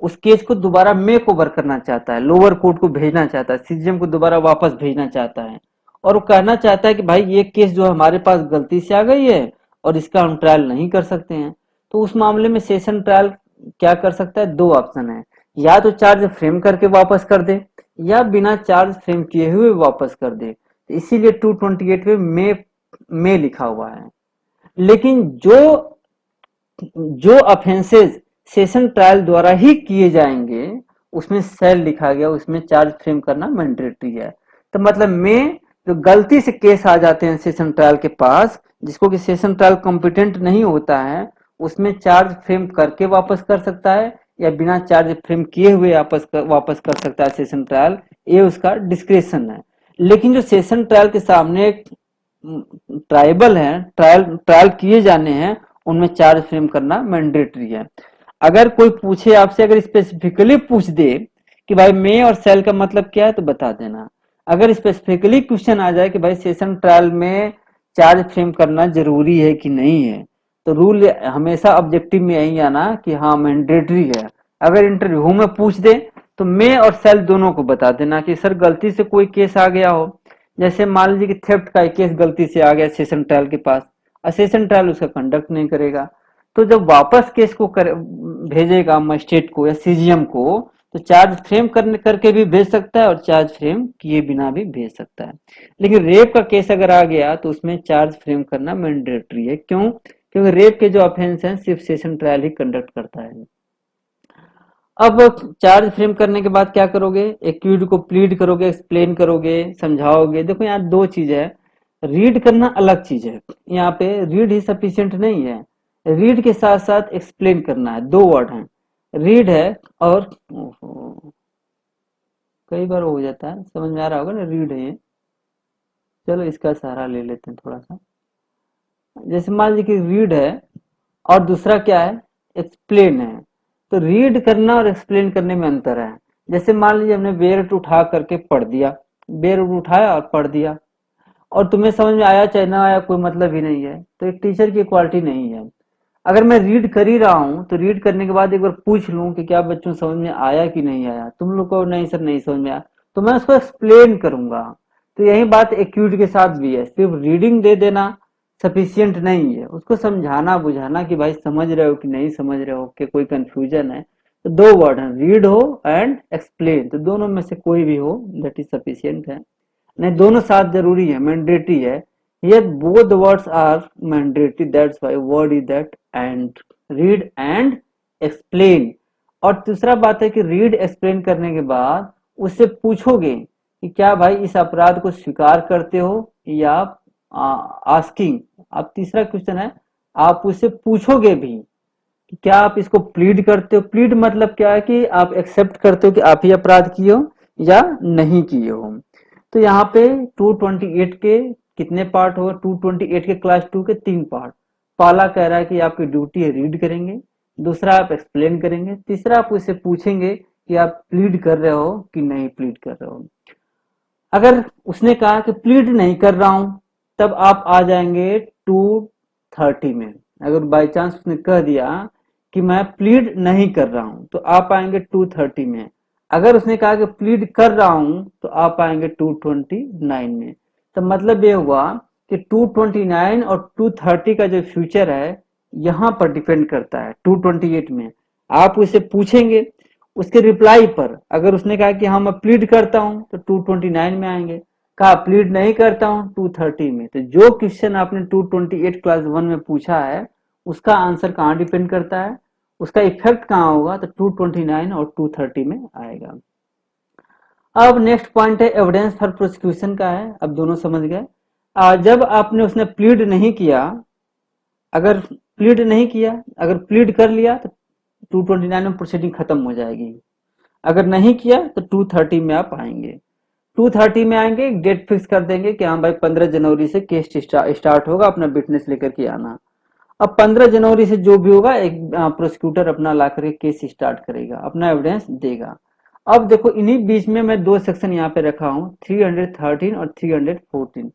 A: उस केस को दोबारा मेक ओवर करना चाहता है, लोअर कोर्ट को भेजना चाहता है, सीजीएम को दोबारा वापस भेजना चाहता है, और वो कहना चाहता है कि भाई ये केस जो हमारे पास गलती से आ गई है और इसका हम ट्रायल नहीं कर सकते हैं। तो उस मामले में सेशन ट्रायल क्या कर सकता है? दो ऑप्शन है, या तो चार्ज फ्रेम करके वापस कर दे या बिना चार्ज फ्रेम किए हुए वापस कर दे। इसीलिए 228 में मे लिखा हुआ है। लेकिन जो जो ऑफेंसेस सेशन ट्रायल द्वारा ही किए जाएंगे उसमें सेल लिखा गया, उसमें चार्ज फ्रेम करना मैंडेटरी है। तो मतलब में जो गलती से केस आ जाते हैं सेशन ट्रायल के पास, जिसको कि सेशन ट्रायल कॉम्पिटेंट नहीं होता है, उसमें चार्ज फ्रेम करके वापस कर सकता है या बिना चार्ज फ्रेम किए हुए वापस कर सकता है सेशन ट्रायल, ये उसका डिस्क्रिप्शन है। लेकिन जो सेशन ट्रायल के सामने ट्राइबल है, ट्रायल ट्रायल किए जाने हैं, उनमें चार्ज फ्रेम करना मैंडेटरी है। अगर कोई पूछे आपसे, अगर स्पेसिफिकली पूछ दे कि भाई मे और सेल का मतलब क्या है, तो बता देना। अगर स्पेसिफिकली क्वेश्चन आ जाए कि भाई सेशन ट्रायल में चार्ज फ्रेम करना जरूरी है कि नहीं है, तो रूल हमेशा ऑब्जेक्टिव में यही आना कि हाँ मैंडेटरी है। अगर इंटरव्यू में पूछ दे तो मे और सेल दोनों को बता देना कि सर गलती से कोई केस आ गया हो, जैसे मान लीजिए कि थेफ्ट का केस गलती से आ गया सेशन ट्रायल के पास, और सेशन ट्रायल उसका कंडक्ट नहीं करेगा, तो जब वापस केस को भेजेगा मजिस्ट्रेट को या सीजीएम को, तो चार्ज फ्रेम करके भी भेज सकता है और चार्ज फ्रेम किए बिना भी भेज सकता है। लेकिन रेप का केस अगर आ गया तो उसमें चार्ज फ्रेम करना मैंडेटरी है। क्यों? क्योंकि रेप के जो ऑफेंस हैं सिर्फ सेशन ट्रायल ही कंडक्ट करता है। अब चार्ज फ्रेम करने के बाद क्या करोगे? एक्यूज को प्लीड करोगे, एक्सप्लेन करोगे, समझाओगे। देखो यहाँ दो चीज है, रीड करना अलग चीज है। यहाँ पे रीड ही सफिशियंट नहीं है, रीड के साथ साथ एक्सप्लेन करना है। दो वर्ड हैं, रीड है और कई बार हो जाता है, समझ में आ रहा होगा ना, रीड है ये। चलो इसका सहारा ले लेते हैं थोड़ा सा। जैसे मान लीजिए कि रीड है और दूसरा क्या है? एक्सप्लेन है। तो रीड करना और एक्सप्लेन करने में अंतर है। जैसे मान लीजिए हमने बेरट उठा करके पढ़ दिया, बेरट उठाया और पढ़ दिया, और तुम्हें समझ में आया चाहे ना आया कोई मतलब ही नहीं है, तो एक टीचर की क्वालिटी नहीं है। अगर मैं रीड कर ही रहा हूँ तो रीड करने के बाद एक बार पूछ लूं कि क्या बच्चों समझ में आया कि नहीं आया, तुम लोग को नहीं सर नहीं समझ में आया, तो मैं उसको एक्सप्लेन करूंगा। तो यही बात एक्यूट के साथ भी है, सिर्फ रीडिंग दे देना सफिशियंट नहीं है, उसको समझाना बुझाना कि भाई समझ रहे हो कि नहीं समझ रहे हो, कि कोई कंफ्यूजन है। तो दो वर्ड है, रीड हो एंड एक्सप्लेन, तो दोनों में से कोई भी हो दैट इज सफिशियंट है। नहीं, दोनों साथ जरूरी है, मैंडेटरी है। Here both the words are mandatory. That's why word is that and read and explain. और दूसरा बात है कि रीड एक्सप्लेन करने के बाद उससे पूछोगे कि क्या भाई इस अपराध को स्वीकार करते हो या आस्किंग। अब तीसरा क्वेश्चन है, आप उससे पूछोगे भी कि क्या आप इसको प्लीड करते हो। प्लीड मतलब क्या है कि आप एक्सेप्ट करते हो कि आप ही अपराध किए हो या नहीं किए हो। तो यहाँ पे 228 के कितने पार्ट होगा? 228 के क्लास 2 के 3 पार्ट। पहला कह रहा है कि आपकी ड्यूटी है रीड करेंगे, दूसरा आप एक्सप्लेन करेंगे, तीसरा आप उससे पूछेंगे कि आप प्लीड कर रहे हो कि नहीं प्लीड कर रहे हो। अगर उसने कहा कि प्लीड नहीं कर रहा हूं, तब आप आ जाएंगे 230 में। अगर बाई चांस उसने कह दिया कि मैं प्लीड नहीं कर रहा हूं, तो आप आएंगे 230 में। अगर उसने कहा कि प्लीड कर रहा हूं, तो आप आएंगे 229 में। तो मतलब ये हुआ कि 229 और 230 का जो फ्यूचर है यहां पर डिपेंड करता है 228 में। आप उसे पूछेंगे, उसके रिप्लाई पर अगर उसने कहा कि हाँ मैं प्लीड करता हूं, तो 229 में आएंगे। कहा प्लीड नहीं करता हूं, 230 में। तो जो क्वेश्चन आपने 228 क्लास 1 में पूछा है, उसका आंसर कहाँ डिपेंड करता है, उसका इफेक्ट कहाँ होगा, तो 229 और 230 में आएगा। अब नेक्स्ट पॉइंट है एविडेंस फॉर प्रोसिक्यूशन का है। अब दोनों समझ गए। जब आपने उसने प्लीड नहीं किया, अगर प्लीड नहीं किया, अगर प्लीड कर लिया तो 229 में प्रोसीडिंग खत्म हो जाएगी। अगर नहीं किया तो 230 में आप आएंगे। 230 में आएंगे, डेट फिक्स कर देंगे कि हाँ भाई 15 जनवरी से केस स्टार्ट होगा, अपना विटनेस लेकर के आना। अब 15 जनवरी से जो भी होगा, एक प्रोसिक्यूटर अपना ला करके केस स्टार्ट करेगा, अपना एविडेंस देगा। अब देखो इन्हीं बीच में मैं दो सेक्शन यहाँ पे रखा हूँ, 313 और 314।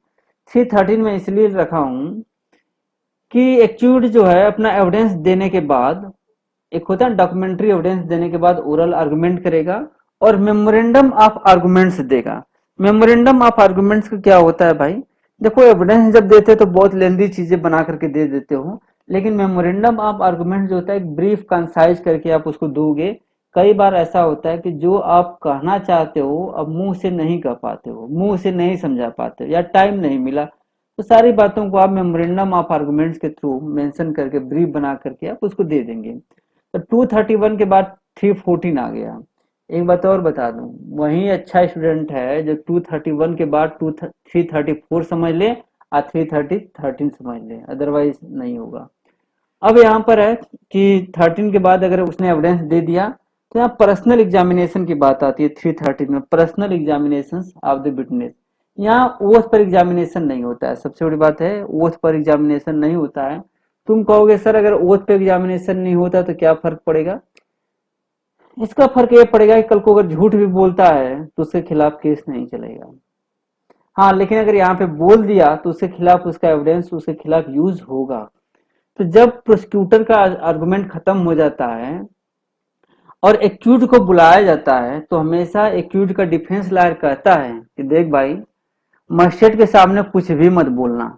A: 313 में इसलिए रखा हूँ कि एक्यूज जो है अपना एविडेंस देने के बाद, एक होता है डॉक्यूमेंट्री एविडेंस देने के बाद ओरल आर्गुमेंट करेगा और मेमोरेंडम ऑफ आर्गुमेंट्स देगा। मेमोरेंडम ऑफ आर्गुमेंट्स का क्या होता है भाई, देखो एविडेंस जब देते हो तो बहुत लेंदी चीजें बना करके दे देते हो, लेकिन मेमोरेंडम ऑफ आर्गुमेंट जो होता है एक ब्रीफ कंसाइज करके आप उसको दोगे। कई बार ऐसा होता है कि जो आप कहना चाहते हो अब मुंह से नहीं कह पाते हो, मुंह से नहीं समझा पाते हो, या टाइम नहीं मिला, तो सारी बातों को आप मेमोरेंडम ऑफ आर्गुमेंट्स के थ्रू मेंशन करके ब्रीफ बना करके आप उसको दे देंगे। तो 231 के बाद 314 आ गया। एक बात और बता दूं, वही अच्छा स्टूडेंट है जो 231 के बाद 334 समझ ले और 313 समझ ले, अदरवाइज नहीं होगा। अब यहाँ पर है कि 13 के बाद अगर उसने एविडेंस दे दिया, तो यहाँ पर्सनल एग्जामिनेशन की बात आती है। 313 में personal examination of the witness, यहाँ ओथ पर एग्जामिनेशन नहीं होता है। सबसे बड़ी बात है ओथ पर एग्जामिनेशन नहीं होता है। तुम कहोगे सर अगर ओथ पे एग्जामिनेशन नहीं होता तो क्या फर्क पड़ेगा, इसका फर्क ये पड़ेगा कि कल को अगर झूठ भी बोलता है तो उसके खिलाफ केस नहीं चलेगा। हाँ, लेकिन अगर यहाँ पे बोल दिया तो उसके खिलाफ उसका एविडेंस उसके खिलाफ यूज होगा। तो जब प्रोसिक्यूटर का आर्गुमेंट खत्म हो जाता है और एक्यूज को बुलाया जाता है, तो हमेशा एक्यूज का डिफेंस लॉयर कहता है कि देख भाई, मजिस्ट्रेट के सामने कुछ भी मत बोलना,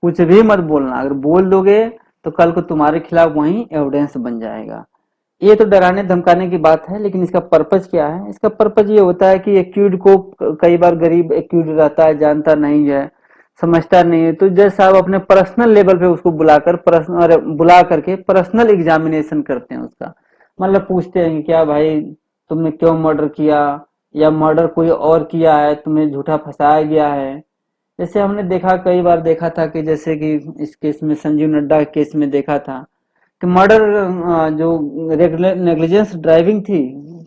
A: कुछ भी मत बोलना। अगर बोल दोगे तो कल को तुम्हारे खिलाफ वही एविडेंस बन जाएगा। ये तो डराने धमकाने की बात है, लेकिन इसका पर्पज क्या है, इसका पर्पज ये होता है कि एक्यूज को, कई बार गरीब एक्यूज रहता है, जानता नहीं है, समझता नहीं है, तो जज साहब अपने पर्सनल लेवल पे उसको बुला करके पर्सनल एग्जामिनेशन करते हैं उसका। मतलब पूछते हैं कि क्या भाई तुमने क्यों मर्डर किया, या मर्डर कोई और किया है, तुम्हें झूठा फंसाया गया है। जैसे हमने देखा, कई बार देखा था कि जैसे कि इस केस में संजीव नड्डा के केस में देखा था कि मर्डर जो नेग्लिजेंस ड्राइविंग थी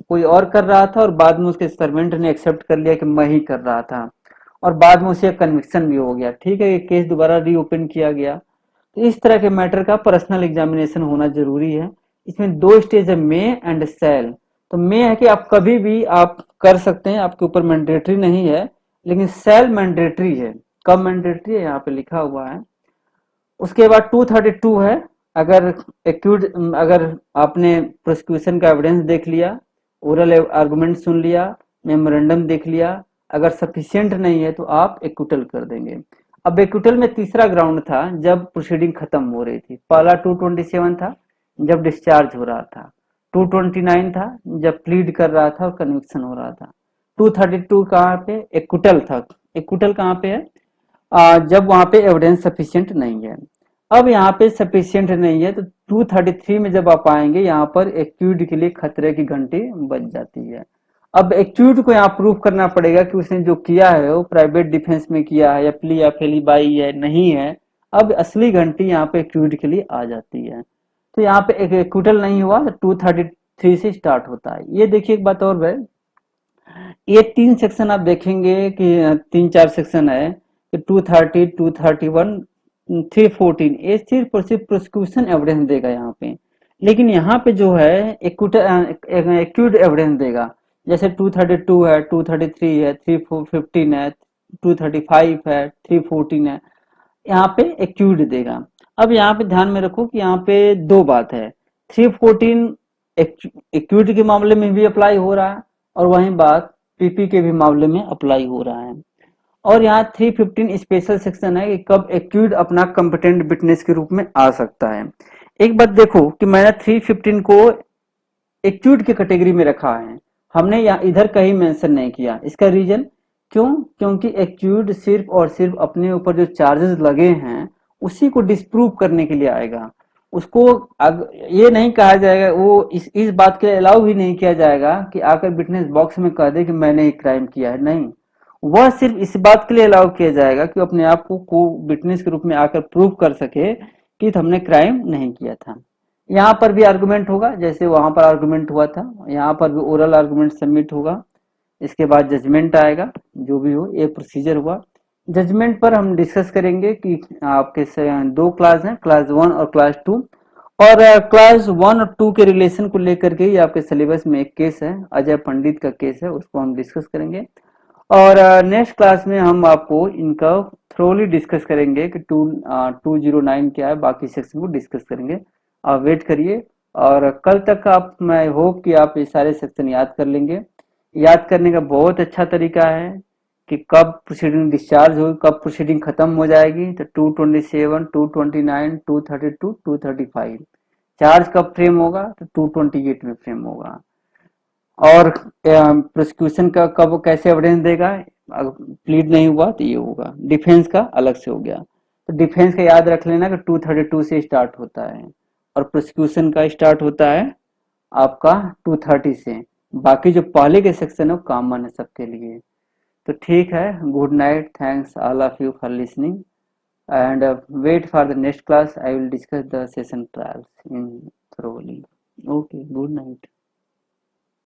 A: कोई और कर रहा था, और बाद में उसके सर्वेंट ने एक्सेप्ट कर लिया कि मैं ही कर रहा था, और बाद में उसे कन्विक्शन भी हो गया। ठीक है, ये केस दोबारा रीओपन किया गया। तो इस तरह के मैटर का पर्सनल एग्जामिनेशन होना जरूरी है। इसमें दो स्टेज है, मे एंड सेल। तो मे है कि आप कभी भी आप कर सकते हैं, आपके ऊपर मैंडेटरी नहीं है, लेकिन सेल मैंडेटरी है। कब मैंडेटरी है यहाँ पे लिखा हुआ है। उसके बाद 232 है, अगर एक्यूज, अगर आपने प्रोसिक्यूशन का एविडेंस देख लिया, ओरल आर्गुमेंट सुन लिया, मेमोरेंडम देख लिया, अगर सफिशिएंट नहीं है तो आप एक्यूटल कर देंगे। अब एक्यूटल में तीसरा ग्राउंड था जब प्रोसीडिंग खत्म हो रही थी। पहला 227 था जब डिस्चार्ज हो रहा था, 229 था जब प्लीड कर रहा था और कन्विक्शन हो रहा था, 232 कहाँ पे एक्यूटल था। एक्यूटल कहाँ पे है, जब वहां पे एविडेंस सफिशिएंट नहीं है। अब यहाँ पे सफिशिएंट नहीं है तो 233 में जब आप आएंगे, यहाँ पर एक्यूज के लिए खतरे की घंटी बज जाती है। अब एक्यूज को यहाँ प्रूव करना पड़ेगा कि उसने जो किया है वो प्राइवेट डिफेंस में किया है या प्ली या फेलीबाई है, नहीं है। अब असली घंटी यहाँ पे एक्यूज के लिए आ जाती है। तो यहाँ पे एक एक्यूटल नहीं हुआ, 233 से स्टार्ट होता है। ये देखिए एक बात और है, ये तीन सेक्शन आप देखेंगे कि तीन चार सेक्शन है कि 230, 231, 314, ये सिर्फ और सिर्फ प्रोसिक्यूशन एविडेंस देगा यहाँ पे। लेकिन यहाँ पे जो है एक्यूट एविडेंस देगा। जैसे 232 है, 233 है, 315 है, 235 है, 314 है, यहाँ पे एक्यूट देगा। अब यहाँ पे ध्यान में रखो कि यहाँ पे दो बात है, 314 एक्यूट के मामले में भी अप्लाई हो रहा है और वही बात पीपी के भी मामले में अप्लाई हो रहा है। और यहाँ 315 स्पेशल सेक्शन है कि कब एक्यूट अपना कॉम्पिटेंट विटनेस के रूप में आ सकता है। एक बात देखो कि मैंने 315 को एक्यूट की कैटेगरी में रखा है, हमने यहाँ इधर कहीं मेंशन नहीं किया। इसका रीजन क्यों? क्योंकि एक्यूट सिर्फ और सिर्फ अपने ऊपर जो चार्जेस लगे हैं उसी को डिस्प्रूव करने के लिए आएगा। उसको ये नहीं कहा जाएगा, वो इस बात के लिए अलाउ भी नहीं किया जाएगा कि आकर विटनेस बॉक्स में कह दे कि मैंने एक क्राइम किया है। नहीं, वह सिर्फ इस बात के लिए अलाउ किया जाएगा कि अपने आप को विटनेस के रूप में आकर प्रूव कर सके कि हमने क्राइम नहीं किया था। यहाँ पर भी आर्गुमेंट होगा, जैसे वहां पर आर्गुमेंट हुआ था, यहाँ पर भी ओरल आर्गुमेंट सबमिट होगा। इसके बाद जजमेंट आएगा। जो भी हो, ये प्रोसीजर हुआ। जजमेंट पर हम डिस्कस करेंगे कि आपके दो क्लास हैं, क्लास 1 और क्लास 2, और क्लास 1 और 2 के रिलेशन को लेकर के ही आपके सिलेबस में एक केस है, अजय पंडित का केस है, उसको हम डिस्कस करेंगे। और नेक्स्ट क्लास में हम आपको इनका थ्रोली डिस्कस करेंगे कि 209 क्या है, बाकी सेक्शन को डिस्कस करेंगे। आप वेट करिए, और कल तक आप, मैं होप कि आप ये सारे सेक्शन याद कर लेंगे। याद करने का बहुत अच्छा तरीका है कि कब प्रोसीडिंग डिस्चार्ज होगी, कब प्रोसीडिंग खत्म हो जाएगी। तो 227, 229, 232, 235 चार्ज कब फ्रेम होगा, तो 228 में फ्रेम होगा। और प्रोसिक्यूशन का कब कैसे एविडेंस देगा, प्लीड नहीं हुआ तो ये होगा। डिफेंस का अलग से हो गया, तो डिफेंस का याद रख लेना कि 232 से स्टार्ट होता है और प्रोसिक्यूशन का स्टार्ट होता है आपका 230 से। बाकी जो पहले के सेक्शन है वो कॉमन है सबके लिए। तो ठीक है, good night, thanks all of you for listening, and wait for the next class. I will discuss the session trials in thoroughly. Okay, good night.